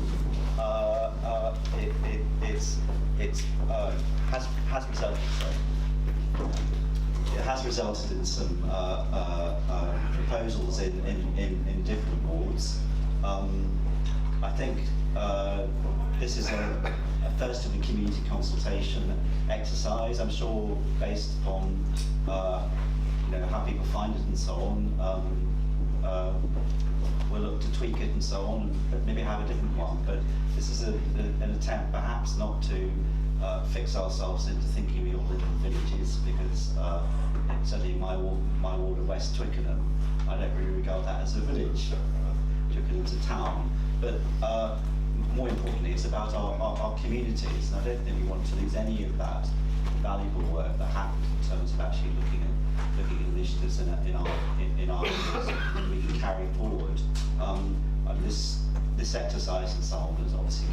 It has resulted in some proposals in different wards. I think this is a first of a community consultation exercise. I'm sure based upon how people find it and so on. We'll look to tweak it and so on, and maybe have a different one. But this is an attempt, perhaps, not to fix ourselves into thinking we all live in villages, because certainly my ward of West Twickenham, I don't really regard that as a village. Twickenham's a town, but more importantly, it's about our communities, and I don't think we want to lose any of that valuable work that happened in terms of actually looking at initiatives in our areas that we can carry forward. This exercise and so on is obviously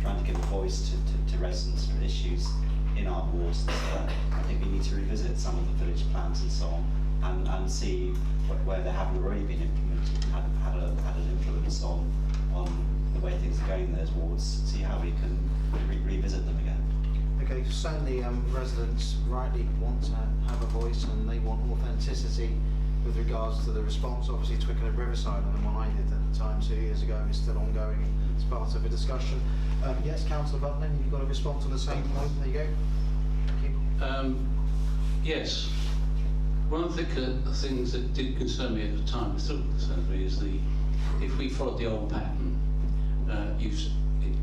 trying to give a voice to residents for issues in our wards. I think we need to revisit some of the village plans and so on, and see where they haven't already been implemented and had an influence on the way things are going in those wards. See how we can revisit them again. Okay, certainly residents rightly want to have a voice, and they want authenticity with regards to the response. Obviously Twickenham Riverside, and the one I did at the time 2 years ago, is still ongoing as part of a discussion. Yes, Councillor Butland, you've got a response on the same point. There you go. Thank you. Yes. One of the things that did concern me at the time, still concerns me, is if we followed the old pattern,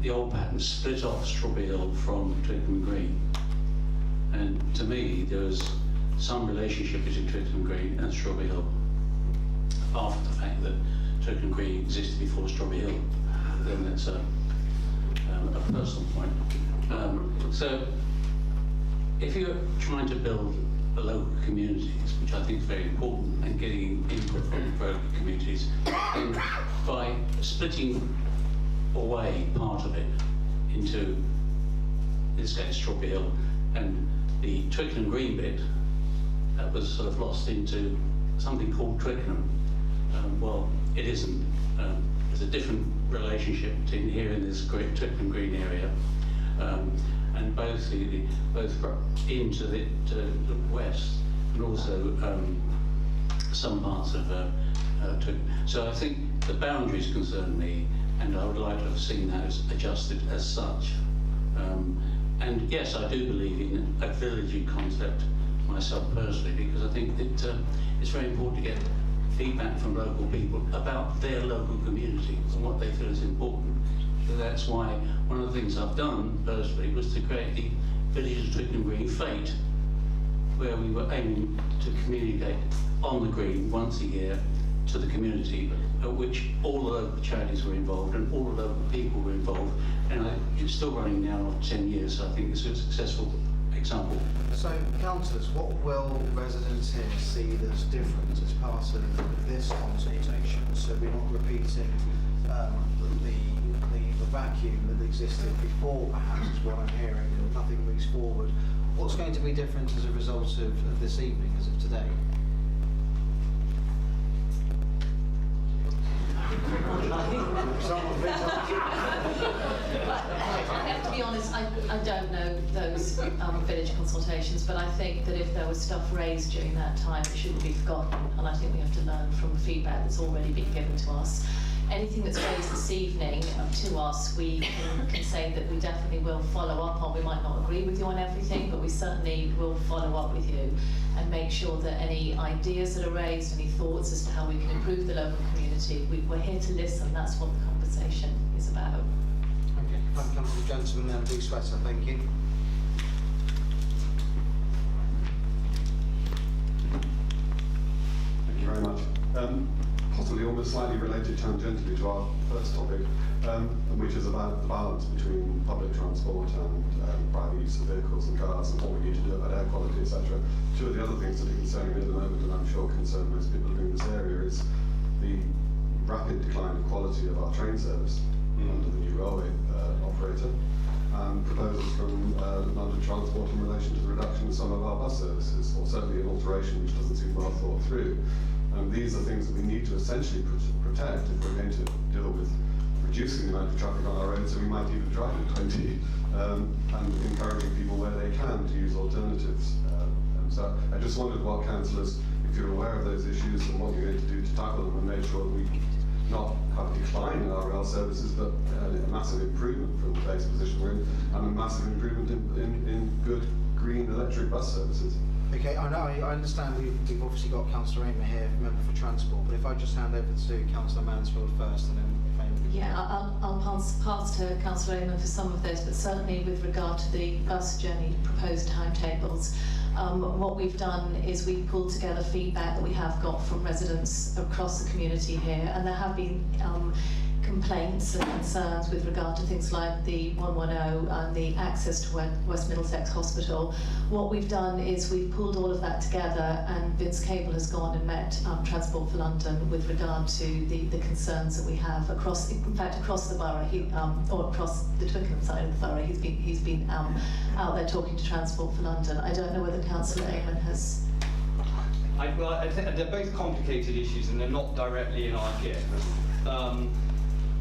the old pattern split off Strawberry Hill from Twickenham Green. And to me, there was some relationship between Twickenham Green and Strawberry Hill. After the fact that Twickenham Green existed before Strawberry Hill, then that's a personal point. So, if you're trying to build the local communities, which I think is very important, and getting input from local communities, then by splitting away part of it into, in this case, Strawberry Hill, and the Twickenham Green bit, that was sort of lost into something called Twickenham. Well, it isn't. There's a different relationship between here and this great Twickenham Green area, and both into the west, and also some parts of Twickenham. So I think the boundaries concern me, and I would like to have seen those adjusted as such. And yes, I do believe in a villagey concept myself personally, because I think that it's very important to get feedback from local people about their local community and what they feel is important. So that's why one of the things I've done personally was to create the Village of Twickenham Green Fete, where we were aiming to communicate on the green once a year to the community, at which all the local charities were involved and all the local people were involved. And it's still running now after 10 years, so I think it's a successful example. So, councillors, what will residents here see that's different as part of this consultation? So we're not repeating the vacuum that existed before, perhaps, is what I'm hearing, and nothing moves forward. What's going to be different as a result of this evening, as of today? I have to be honest, I don't know those village consultations, but I think that if there was stuff raised during that time, it shouldn't be forgotten, and I think we have to learn from the feedback that's already been given to us. Anything that's raised this evening to us, we can say that we definitely will follow up on. We might not agree with you on everything, but we certainly will follow up with you and make sure that any ideas that are raised, any thoughts as to how we can improve the local community, we're here to listen. That's what the conversation is about. Okay, if I come to the gentleman then, blue sweater, thank you. Thank you very much. Possibly almost slightly related tangentially to our first topic, which is about the balance between public transport and private use of vehicles and cars and what we need to do about air quality, etc. Two of the other things that are concerning me at the moment, and I'm sure concern most people living in this area, is the rapid decline of quality of our train service under the new railway operator, and proposals from London Transport in relation to the reduction of some of our bus services, or certainly an alteration which doesn't seem well thought through. These are things that we need to essentially protect if we're going to deal with reducing the amount of traffic on our roads, so we might even drive at 20, and encouraging people where they can to use alternatives. And so I just wondered what councillors, if you're aware of those issues and what you're going to do to tackle them and make sure that we not have a decline in our rail services, but a massive improvement from the base position we're in, and a massive improvement in good green electric bus services. Okay, I know, I understand we've obviously got Councillor Raymer here, member for Transport, but if I just hand over to Councillor Mansfield first, and then if anybody... Yeah, I'll pass to Councillor Raymer for some of this, but certainly with regard to the bus journey proposed timetables, what we've done is we've pulled together feedback that we have got from residents across the community here, and there have been complaints and concerns with regard to things like the 110 and the access to West Middlesex Hospital. What we've done is we've pulled all of that together, and Vince Cable has gone and met Transport for London with regard to the concerns that we have across, in fact, across the borough, or across the Twickenham side of the borough. He's been out there talking to Transport for London. I don't know whether Councillor Amon has... Well, I think they're both complicated issues, and they're not directly in our gear.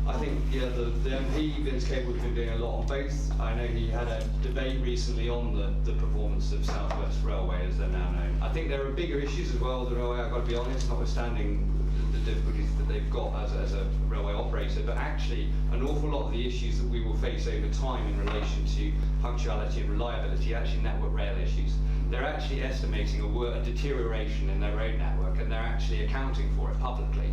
I think, yeah, the MP, Vince Cable, has been doing a lot on both. I know he had a debate recently on the performance of South West Railway, as they're now known. I think there are bigger issues as well, the railway, I've got to be honest, notwithstanding the difficulties that they've got as a railway operator, but actually an awful lot of the issues that we will face over time in relation to punctuality and reliability, actually network rail issues. They're actually estimating a deterioration in their road network, and they're actually accounting for it publicly.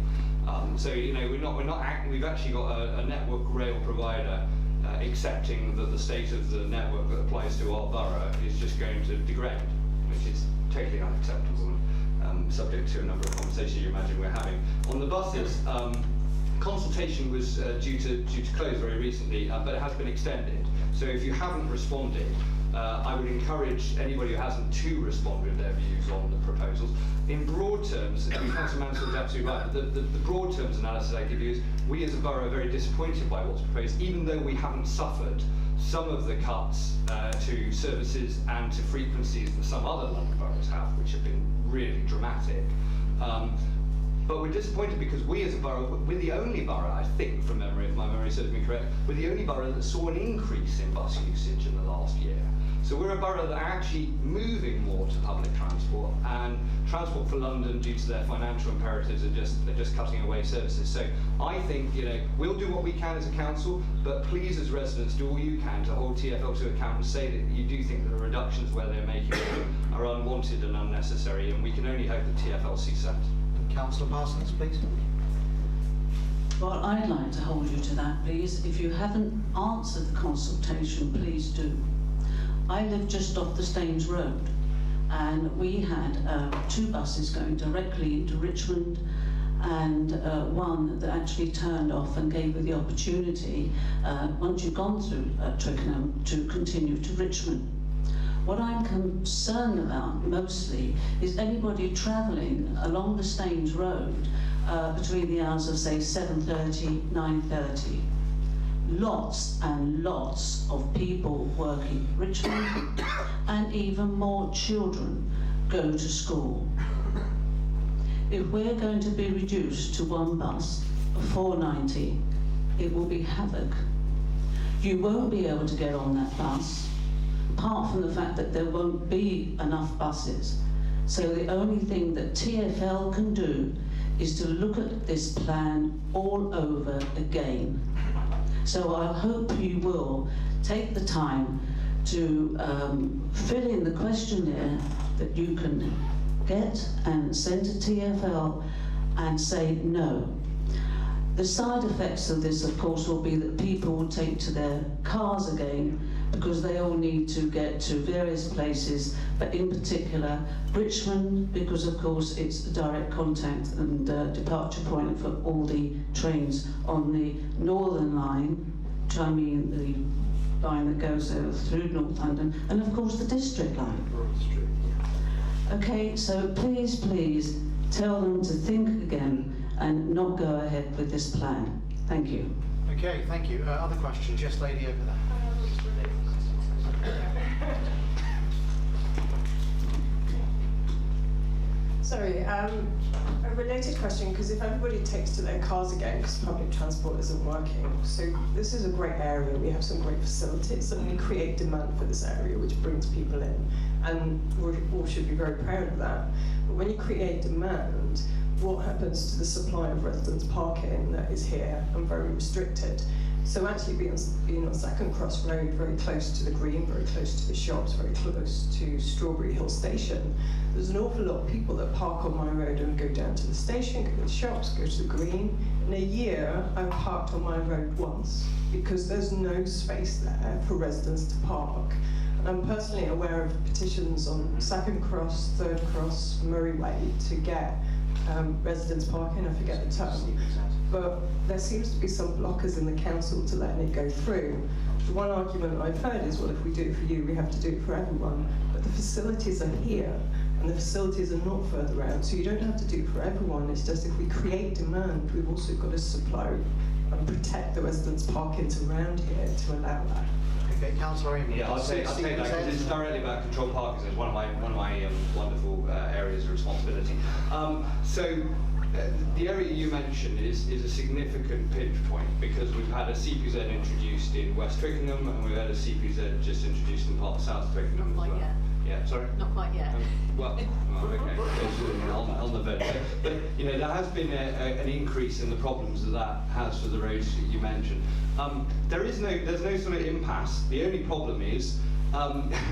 So, you know, we've actually got a network rail provider accepting that the state of the network that applies to our borough is just going to degrade, which is totally unacceptable, subject to a number of conversations you imagine we're having. On the buses, consultation was due to close very recently, but it has been extended. So if you haven't responded, I would encourage anybody who hasn't to respond with their views on the proposals. In broad terms, and Councillor Mansell's absolutely right, but the broad terms analysis I give you is we as a borough are very disappointed by what's proposed, even though we haven't suffered some of the cuts to services and to frequencies that some other London boroughs have, which have been really dramatic. But we're disappointed because we as a borough, we're the only borough, I think, from memory, if my memory serves me correct, we're the only borough that saw an increase in bus usage in the last year. So we're a borough that are actually moving more to public transport, and Transport for London, due to their financial imperatives, are just cutting away services. So I think, we'll do what we can as a council, but please as residents do all you can to hold TfL to account and say that you do think that the reductions where they're making are unwanted and unnecessary, and we can only hope that TfL sees that. Councillor Parsons, please. Well, I'd like to hold you to that, please. If you haven't answered the consultation, please do. I live just off the Staines Road, and we had 2 buses going directly into Richmond, and one that actually turned off and gave her the opportunity, once you've gone through Twickenham, to continue to Richmond. What I'm concerned about mostly is anybody travelling along the Staines Road between the hours of, say, 7:30, 9:30. Lots and lots of people work in Richmond, and even more children go to school. If we're going to be reduced to 1 bus of 490, it will be havoc. You won't be able to get on that bus, apart from the fact that there won't be enough buses. So the only thing that TfL can do is to look at this plan all over again. So I hope you will take the time to fill in the questionnaire that you can get and send to TfL and say no. The side effects of this, of course, will be that people will take to their cars again, because they all need to get to various places, but in particular Richmond, because of course it's a direct contact and departure point for all the trains on the Northern Line, which I mean the line that goes through North London, and of course the District line. Okay, so please tell them to think again and not go ahead with this plan. Thank you. Okay, thank you. Other questions? Yes, lady over there. Sorry, a related question, because if everybody takes to their cars again because public transport isn't working, so this is a great area, we have some great facilities, and we create demand for this area which brings people in, and we all should be very proud of that. But when you create demand, what happens to the supply of residents parking that is here and very restricted? So actually being on 2nd Cross Road, very close to the Green, very close to the shops, very close to Strawberry Hill Station, there's an awful lot of people that park on my road and go down to the station, go to the shops, go to the Green. In a year, I've parked on my road once because there's no space there for residents to park. And I'm personally aware of petitions on 2nd Cross, 3rd Cross, Murray Way to get residents parking, I forget the term. But there seems to be some blockers in the council to letting it go through. The one argument I've heard is, well, if we do it for you, we have to do it for everyone. But the facilities are here, and the facilities are not further out, so you don't have to do it for everyone. It's just if we create demand, we've also got to supply and protect the residents' parkings around here to allow that. Okay, Councillor Amy. Yeah, I'll take that because it's directly about controlled parking. It's one of my wonderful areas of responsibility. The area you mentioned is a significant pinch point because we've had a CPZ introduced in West Twickenham and we've had a CPZ just introduced in part of South Twickenham as well. Not yet. Yeah, sorry? Not quite yet. Okay. On the verge. But there has been an increase in the problems that has for the roads that you mentioned. There's no sort of impasse. The only problem is,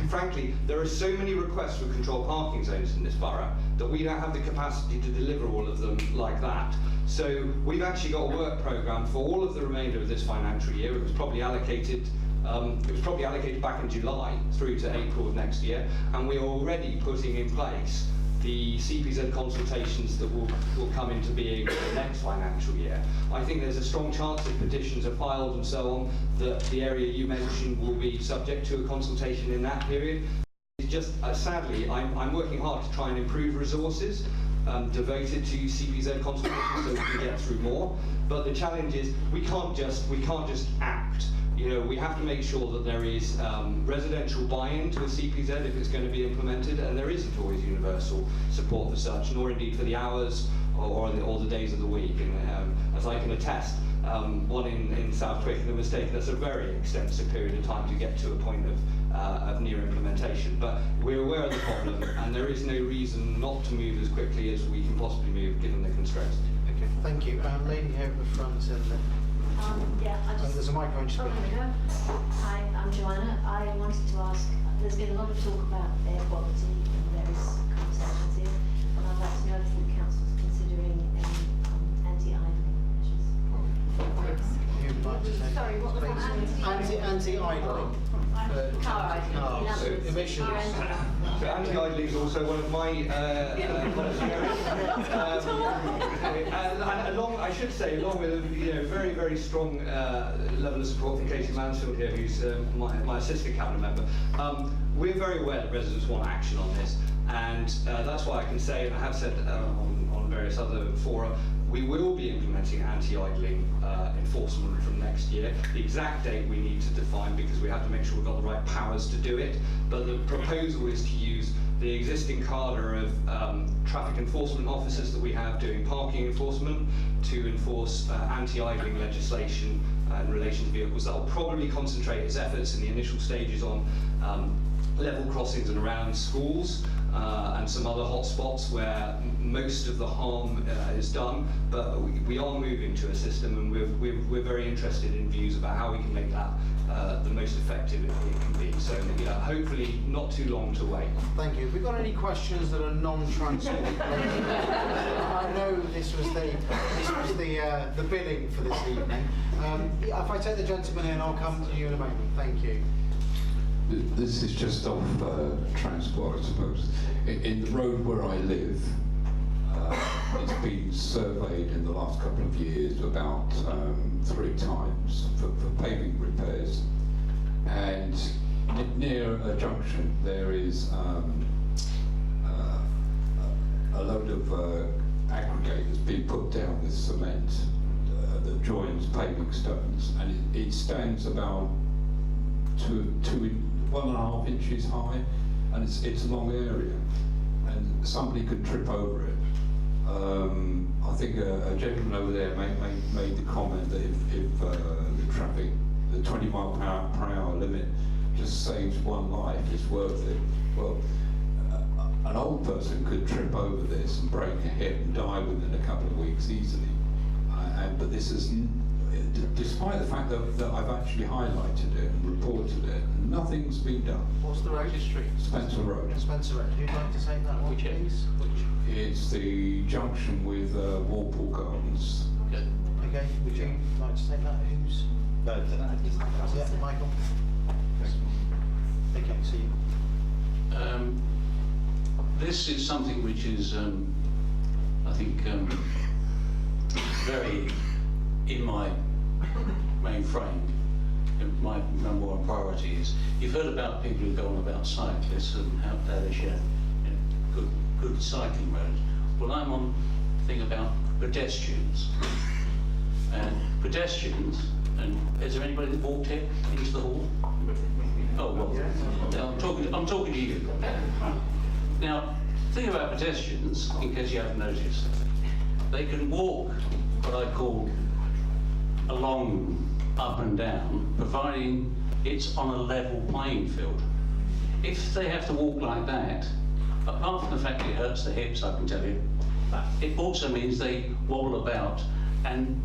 frankly, there are so many requests for controlled parking zones in this borough that we don't have the capacity to deliver all of them like that. So we've actually got a work programme for all of the remainder of this financial year. It was probably allocated back in July through to April of next year, and we're already putting in place the CPZ consultations that will come into being the next financial year. I think there's a strong chance if petitions are filed and so on, that the area you mentioned will be subject to a consultation in that period. It's just, sadly, I'm working hard to try and improve resources devoted to CPZ consultations so we can get through more. But the challenge is we can't just act. You know, we have to make sure that there is residential buy-in to a CPZ if it's going to be implemented, and there isn't always universal support for such, nor indeed for the hours or the days of the week. And as I can attest, one in South Twickenham has taken us a very extensive period of time to get to a point of near implementation. But we're aware of the problem, and there is no reason not to move as quickly as we can possibly move given the constraints. Okay, thank you. Lady here at the front and the... there's a microphone to speak. Hi, I'm Joanna. I wanted to ask, there's been a lot of talk about air quality in various conversations here, and I'd like to know if the council's considering any anti-idling measures. Who'd like to say? Sorry, what was that? Anti-idling. Car idling. So emissions. So anti-idling is also one of my policy areas. And along, I should say, along with a very, very strong level of support from Katie Mansfield here, who's my assistant cabinet member, we're very aware that residents want action on this, and that's why I can say, and I have said on various other fora, we will be implementing anti-idling enforcement from next year. The exact date we need to define because we have to make sure we've got the right powers to do it. But the proposal is to use the existing cadre of traffic enforcement officers that we have doing parking enforcement to enforce anti-idling legislation in relation to vehicles. That will probably concentrate its efforts in the initial stages on level crossings and around schools and some other hotspots where most of the harm is done. But we are moving to a system, and we're very interested in views about how we can make that the most effective it can be. So hopefully not too long to wait. Thank you. Have we got any questions that are non-transport related? I know this was the billing for this evening. If I take the gentleman in, I'll come to you in a moment. Thank you. This is just off transport, I suppose. In the road where I live, it's been surveyed in the last couple of years about 3 times for paving repairs. And near a junction there is a load of aggregate that's been put down with cement that joins paving stones, and it stands about 1.5 inches high, and it's a long area, and somebody could trip over it. I think a gentleman over there made the comment that if the traffic, the 20-mile-per-hour limit just saves one life, it's worth it. Well, an old person could trip over this and break a hip and die within a couple of weeks easily. But this is, despite the fact that I've actually highlighted it and reported it, nothing's been done. What's the road? Spencer Road. Spencer Road. Who'd like to take that one, please? It's the junction with Walpole Gardens. Okay, would you like to take that? Who's? No, yeah, Michael. Okay, so you. This is something which is, I think, very in my main frame. My number one priority is, you've heard about people who go on about cyclists and how they share good cycling roads. Well, I'm on the thing about pedestrians. And pedestrians, and is there anybody that walked here into the hall? Oh, well, now I'm talking to you. Now, the thing about pedestrians, in case you haven't noticed, they can walk what I call along, up and down, providing it's on a level playing field. If they have to walk like that, apart from the fact that it hurts the hips, I can tell you, it also means they wobble about and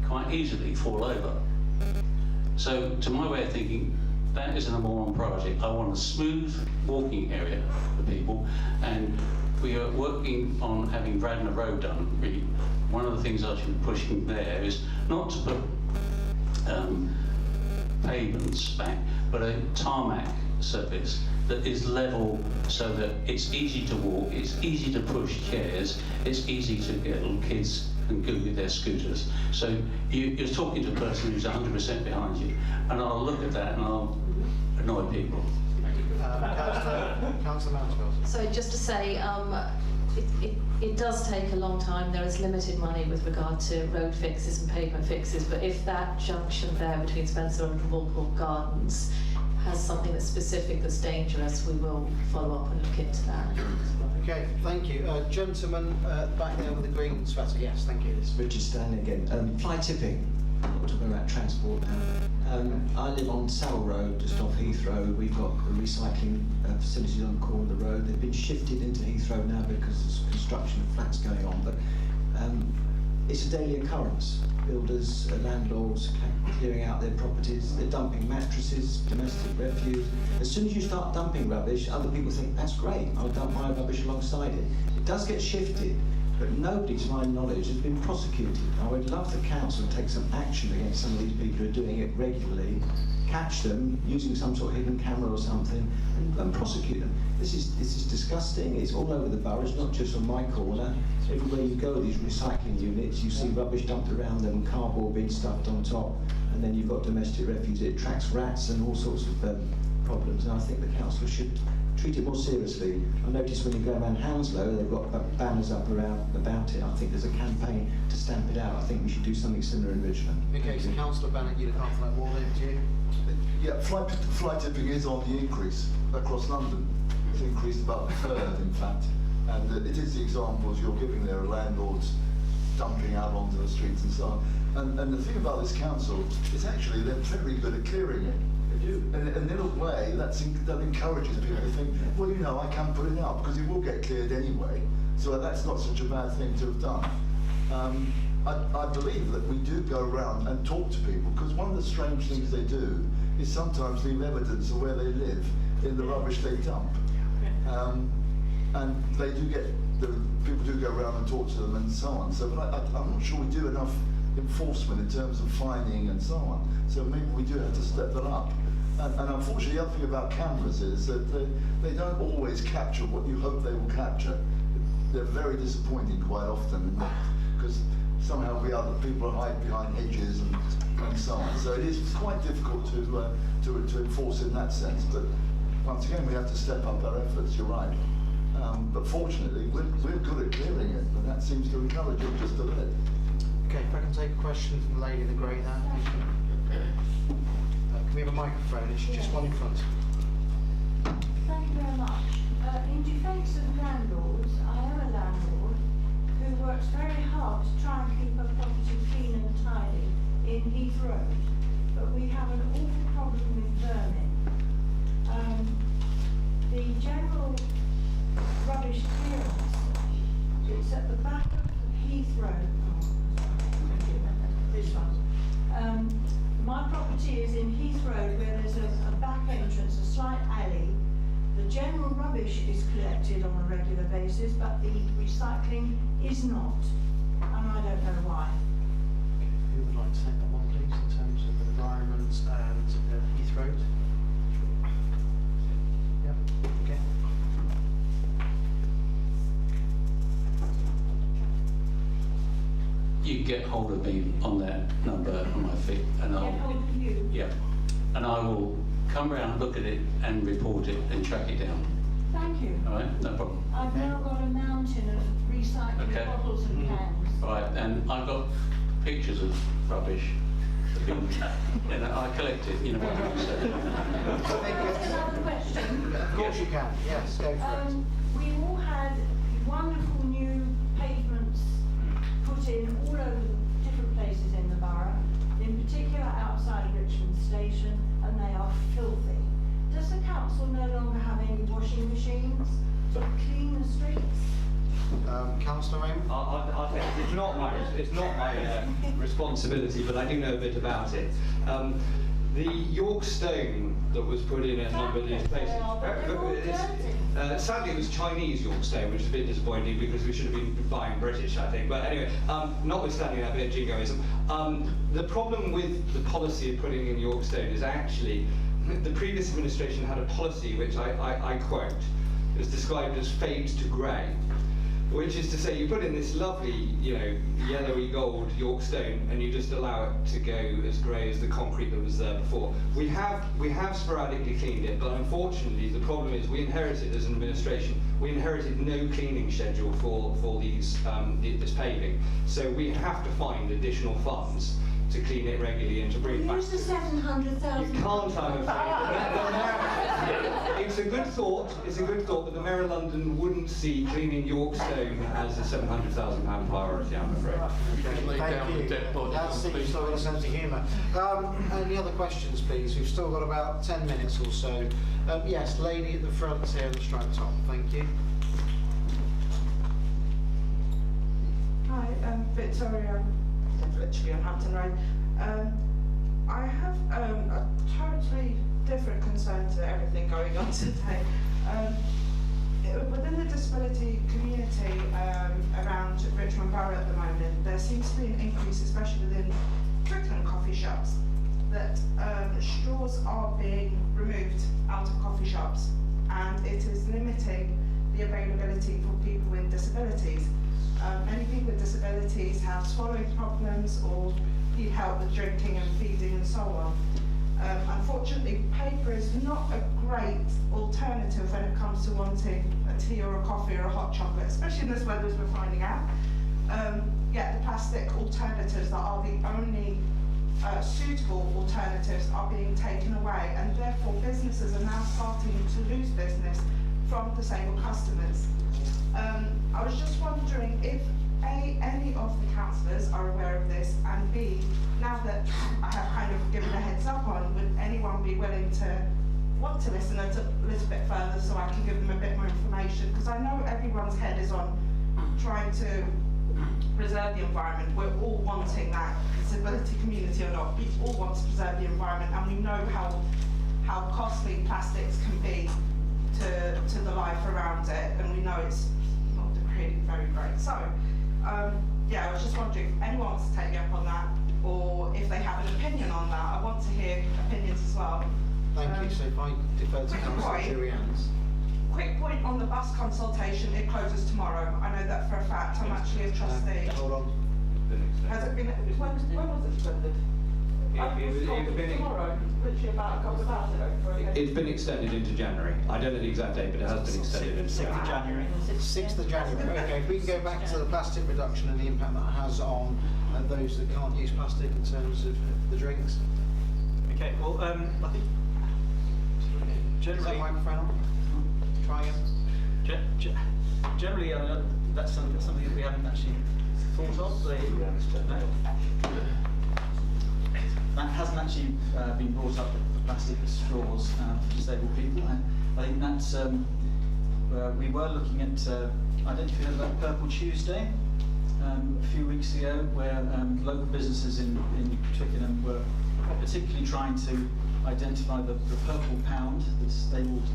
quite easily fall over. So, to my way of thinking, that is a number one priority. I want a smooth walking area for people, and we are working on having Bradner Road done. One of the things I should be pushing there is not to put pavements back, but a tarmac surface that is level so that it's easy to walk, it's easy to push chairs, it's easy to get little kids and go with their scooters. So you're talking to a person who's 100% behind you, and I'll look at that and I'll annoy people. Councillor Mansfield. So just to say, it does take a long time. There is limited money with regard to road fixes and pavement fixes, but if that junction there between Spencer and Walpole Gardens has something that's specific that's dangerous, we will follow up and look into that. Okay, thank you. Gentleman back there with the green sweater. Yes, thank you. Richard Stanley again. Fly tipping. We're talking about transport now. I live on Sowell Road, just off Heathrow. We've got recycling facilities on the corner of the road. They've been shifted into Heathrow now because there's construction of flats going on. But it's a daily occurrence. Builders, landlords clearing out their properties. They're dumping mattresses, domestic refuse. As soon as you start dumping rubbish, other people think, that's great, I'll dump my rubbish alongside it. It does get shifted, but nobody, to my knowledge, has been prosecuted. I would love the council to take some action against some of these people who are doing it regularly, catch them using some sort of hidden camera or something, and prosecute them. This is disgusting. It's all over the borough. It's not just on my corner. Everywhere you go, these recycling units, you see rubbish dumped around them, cardboard being stuffed on top, and then you've got domestic refuse. It attracts rats and all sorts of problems. And I think the council should treat it more seriously. I noticed when you go around Hounslow, they've got banners up around about it. I think there's a campaign to stamp it out. I think we should do something similar in Richmond. Okay, so Councillor Bennett, you look after that wall there, do you? Yeah, fly tipping is on the increase across London. It's increased about a third, in fact. And it is the examples you're giving there of landlords dumping out onto the streets and so on. And the thing about this council is actually they're very good at clearing it. And in a way, that encourages people to think, well, you know, I can put it out because it will get cleared anyway. So that's not such a bad thing to have done. I believe that we do go around and talk to people, because one of the strange things they do is sometimes leave evidence of where they live in the rubbish they dump. And they do get, people do go around and talk to them and so on. So, but I'm not sure we do enough enforcement in terms of fining and so on. So maybe we do have to step that up. And unfortunately, the other thing about cameras is that they don't always capture what you hope they will capture. They're very disappointing quite often, because somehow people hide behind hedges and so on. So it is quite difficult to enforce in that sense. But once again, we have to step up our efforts. You're right. But fortunately, we're good at clearing it, and that seems to encourage it just a bit. Okay, if I can take a question from the lady in the grey there. Can we have a microphone? It's just one in front. Thank you very much. In defence of landlords, I am a landlord who works very hard to try and keep a property clean and tidy in Heath Road, but we have an awful problem with vermin. The general rubbish clearance, it's at the back of Heath Road. This one. My property is in Heath Road, where there's a back entrance, a slight alley. The general rubbish is collected on a regular basis, but the recycling is not, and I don't know why. Who would like to take that one, please, in terms of environment and Heath Road? Yep, okay. You get hold of me on that number on my feet, and I'll Get hold of you? Yeah, and I will come around, look at it, and report it and track it down. Thank you. All right, no problem. I've now got a mountain of recycling Okay. bottles and cans. All right, and I've got pictures of rubbish. And I collect it, you know what I'm saying. Another question. Of course you can. Yes, go for it. We all had wonderful new pavements put in all over the different places in the borough, in particular outside of Richmond Station, and they are filthy. Does the council no longer have any washing machines to clean the streets? Councillor Raymond? It's not my responsibility, but I do know a bit about it. The York stone that was put in a number of these places. Sadly, it was Chinese York stone, which is a bit disappointing because we should have been buying British, I think. But anyway, notwithstanding that bit of jingoism, the problem with the policy of putting in York stone is actually the previous administration had a policy which I quote, it was described as fade to grey, which is to say you put in this lovely, yellowy gold York stone and you just allow it to go as grey as the concrete that was there before. We have sporadically cleaned it, but unfortunately the problem is we inherited as an administration, we inherited no cleaning schedule for these this paving. So we have to find additional funds to clean it regularly and to bring it back. Use the 700,000. You can't, I'm afraid. It's a good thought, but the Mayor of London wouldn't see cleaning York stone as a £700,000 priority, I'm afraid. Okay, thank you. That seems to have a sense of humour. Any other questions, please? We've still got about 10 minutes or so. Yes, lady at the front here, the striped top. Thank you. Hi, Victoria. Literally on Hampton Road. I have a totally different concern to everything going on today. Within the disability community around Richmond Borough at the moment, there seems to be an increase, especially within Twickenham coffee shops, that straws are being removed out of coffee shops, and it is limiting the availability for people with disabilities. Many people with disabilities have swallowing problems or need help with drinking and feeding and so on. Unfortunately, paper is not a great alternative when it comes to wanting a tea or a coffee or a hot chocolate, especially in this weather as we're finding out. Yet the plastic alternatives that are the only suitable alternatives are being taken away, and therefore businesses are now starting to lose business from disabled customers. I was just wondering if A, any of the councillors are aware of this, and B, now that I have kind of given a heads up on, would anyone be willing to want to listen a little bit further so I can give them a bit more information? Because I know everyone's head is on trying to preserve the environment. We're all wanting that, disability community or not, we all want to preserve the environment, and we know how costly plastics can be to the life around it, and we know it's not really very great. So, yeah, I was just wondering if anyone wants to take me up on that, or if they have an opinion on that. I want to hear opinions as well. Thank you. So if I defer to Councillor Julian's. Quick point on the bus consultation, it closes tomorrow. I know that for a fact. I'm actually a trustee. Hold on. Has it been, when was it extended? Tomorrow, literally about a couple of hours ago. It's been extended into January. I don't know the exact date, but it has been extended into 6th of January. 6th of January. Okay, if we can go back to the plastic reduction and the impact that has on those that can't use plastic in terms of the drinks. Okay, well, I think generally... Is that microphone on? Try again. Generally, that's something that we haven't actually thought of. That hasn't actually been brought up, the plastic straws for disabled people. And I think that's, we were looking at, I don't know if you heard about Purple Tuesday a few weeks ago, where local businesses in Twickenham were particularly trying to identify the purple pound, the disabled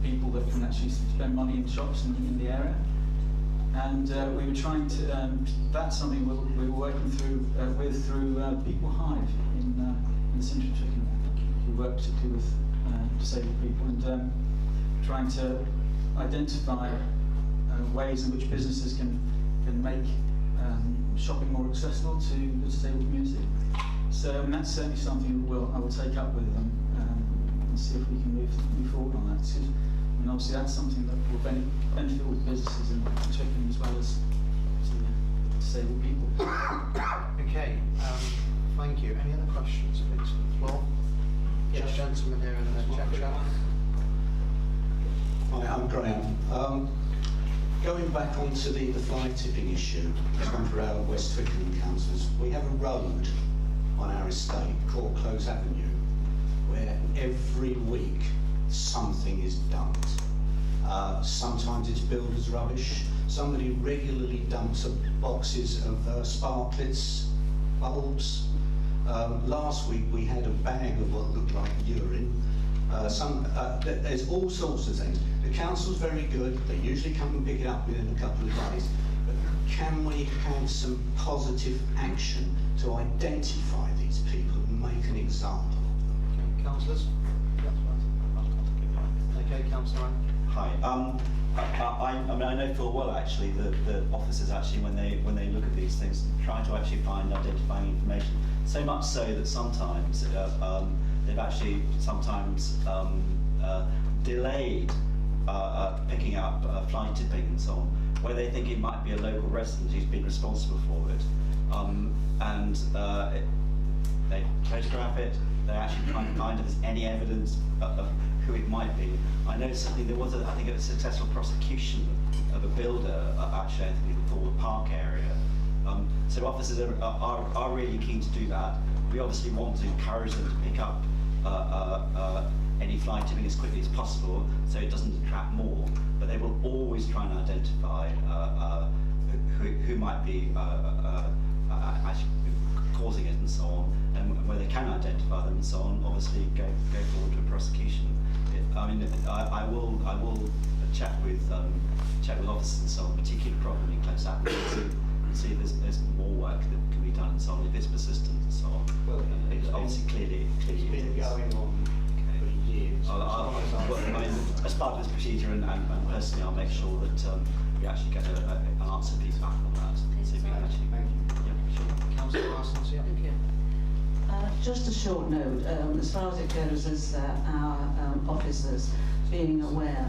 people that can actually spend money in shops in the area. And we were trying to, that's something we were working through People Hive in the centre of Twickenham. We work particularly with disabled people and trying to identify ways in which businesses can make shopping more accessible to the disabled community. So and that's certainly something I will take up with them and see if we can move forward on that. And obviously that's something that will benefit all the businesses in Twickenham as well as disabled people. Okay, thank you. Any other questions, please, from the floor? Yes, gentleman here in the check shop. Hi, I'm Graham. Going back onto the fly tipping issue, it's one for our West Twickenham councillors. We have a road on our estate called Close Avenue where every week something is dumped. Sometimes it's builder's rubbish. Somebody regularly dumps boxes of sparklets, bulbs. Last week we had a bag of what looked like urine. There's all sorts of things. The council's very good. They usually come and pick it up within a couple of days. But can we have some positive action to identify these people and make an example of them? Okay, councillors? Okay, Councillor. Hi. I mean, I know full well actually that the officers actually, when they look at these things, try to actually find identifying information. So much so that sometimes they've actually delayed picking up fly tipping and so on, where they think it might be a local resident who's been responsible for it, they photograph it. They actually try and find if there's any evidence of who it might be. I know something. There was, I think, a successful prosecution of a builder, actually, I think in the Forward Park area. So officers are really keen to do that. We obviously want to encourage them to pick up any fly tipping as quickly as possible, so it doesn't attract more. But they will always try and identify who might be actually causing it and so on, and where they can identify them and so on, obviously go forward to a prosecution. I will check with officers and so on, particularly probably in close application, and see if there's more work that can be done and so on, if it's persistent and so on. Well, obviously clearly it's been going on for years. As part of this procedure, and personally, I'll make sure that we actually get an answer piece back on that. See if we can actually. Yeah, sure. Councillor Parsons, yeah. Thank you. Just a short note, as far as it goes as our officers being aware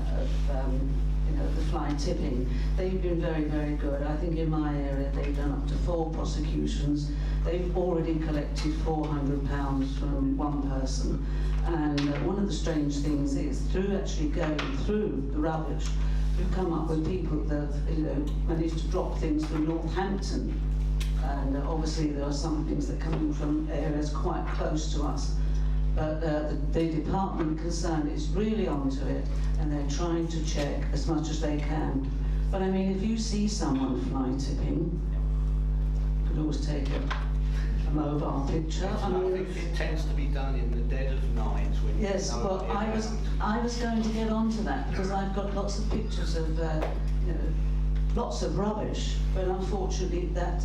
of the fly tipping, they've been very, very good. I think in my area they've done up to 4 prosecutions. They've already collected £400 from one person. And one of the strange things is, through actually going through the rubbish, we've come up with people that managed to drop things from Northampton. And obviously there are some things that come in from areas quite close to us. But the department concerned is really onto it, and they're trying to check as much as they can. But I mean, if you see someone fly tipping, you could always take a mobile picture. I think it tends to be done in the dead of night. When yes, well, I was going to get onto that, because I've got lots of pictures of lots of rubbish, but unfortunately that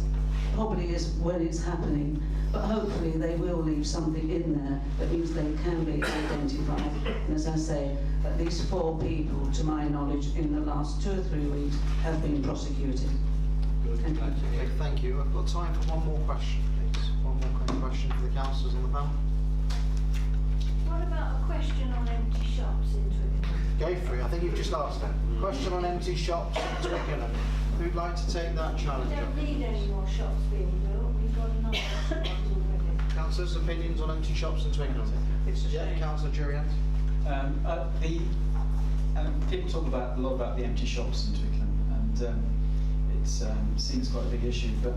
probably is when it's happening. But hopefully they will leave something in there that means they can be identified. And as I say, at least 4 people, to my knowledge, in the last 2 or 3 weeks have been prosecuted. Thank you. Okay, thank you. I've got time for one more question, please. One more question for the councillors on the panel. What about a question on empty shops in Twickenham? Go for it. I think you've just asked them. Question on empty shops in Twickenham. Who'd like to take that challenge We up? don't need any more shops being built. We've got enough ones already. Councillors' opinions on empty shops in Twickenham? Yeah, Councillor Jurian. People talk a lot about the empty shops in Twickenham, and it seems quite a big issue. But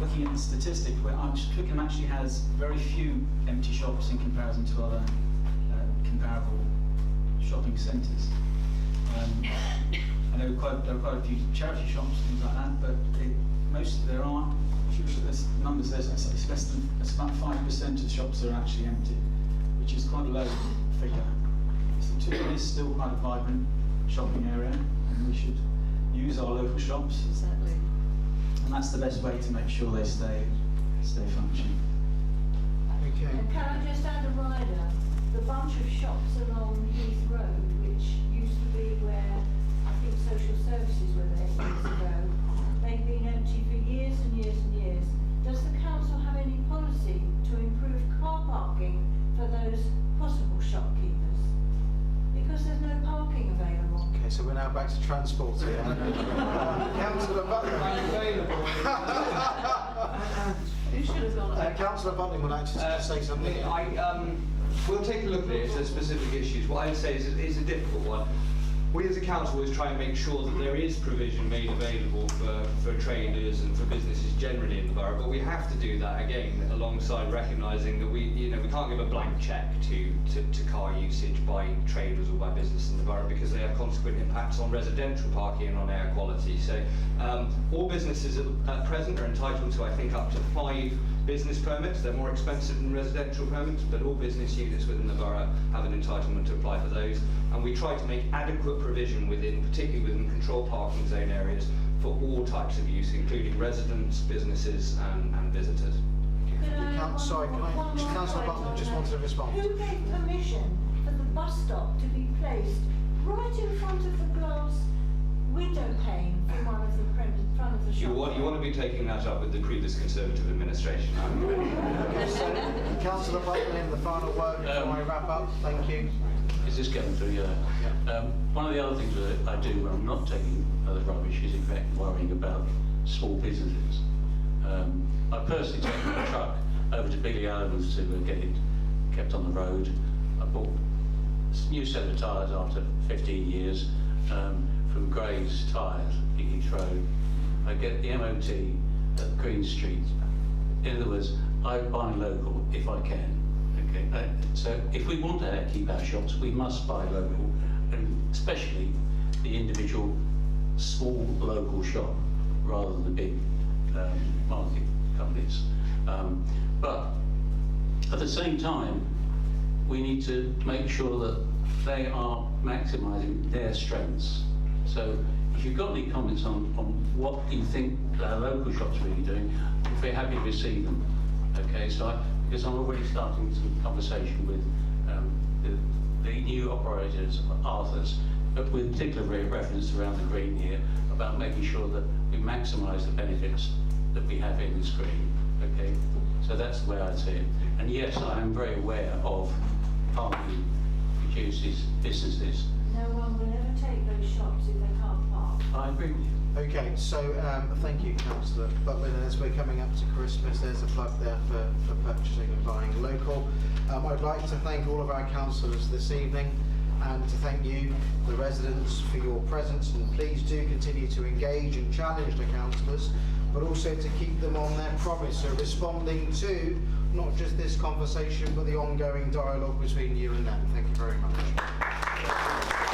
looking at the statistic, Twickenham actually has very few empty shops in comparison to other comparable shopping centres. I know there are quite a few charity shops, things like that, but there aren't. There's numbers. It's less than. It's about 5% of the shops are actually empty, which is quite a low figure. So Twickenham is still quite a vibrant shopping area, and we should use our local shops. Exactly. And that's the best way to make sure they stay functioning. Okay. And can I just add a rider? The bunch of shops along Heath Road, which used to be where I think social services were there years ago, they've been empty for years and years and years. Does the council have any policy to improve car parking for those possible shopkeepers? Because there's no parking available. Okay, so we're now back to transport here. Councillor Bunting. You should have gone. Councillor Bunting would like to say something. We'll take a look at it if there's specific issues. What I'd say is it's a difficult one. we as a council always try and make sure that there is provision made available for traders and for businesses generally in the borough, but we have to do that again alongside recognising that we can't give a blank check to car usage by traders or by business in the borough, because they have consequent impacts on residential parking and on air quality. So all businesses at present are entitled to, I think, up to 5 business permits. They're more expensive than residential permits, but all business units within the borough have an entitlement to apply for those. And we try to make adequate provision particularly within controlled parking zone areas, for all types of use, including residents, businesses and visitors. Councillor Butler just wanted to respond. Who gave permission for the bus stop to be placed right in front of the glass window pane for one of the front of the shop? You want to be taking that up with the previous Conservative administration. Councillor Butler, the final word before I wrap up. Thank you. Is this going through? Yeah. One of the other things that I do when I'm not taking other rubbish is in fact worrying about small businesses. I personally take my truck over to Billy Allen's to get it kept on the road. I bought a new set of tyres after 15 years from Gray's Tyres, Biggie Road. I get the MOT at Green Street. In other words, I buy local if I can. Okay. So if we want to keep our shops, we must buy local, and especially the individual small local shop rather than the big market companies. But at the same time, we need to make sure that they are maximising their strengths. So if you've got any comments on what you think our local shops are really doing, we're very happy to receive them. Okay, so because I'm already starting some conversation with the new operators, Arthur's, but with particular reference around the green here, about making sure that we maximise the benefits that we have in this green. Okay, so that's the way I see it. And yes, I am very aware of parking reduces businesses. No one will ever take those shops if they can't park. I agree with you. Okay, so thank you, Councillor Butler. And as we're coming up to Christmas, there's a plug there for purchasing and buying local. I'd like to thank all of our councillors this evening, and to thank you, the residents, for your presence, and please do continue to engage and challenge the councillors, but also to keep them on their promise of responding to not just this conversation, but the ongoing dialogue between you and them. Thank you very much.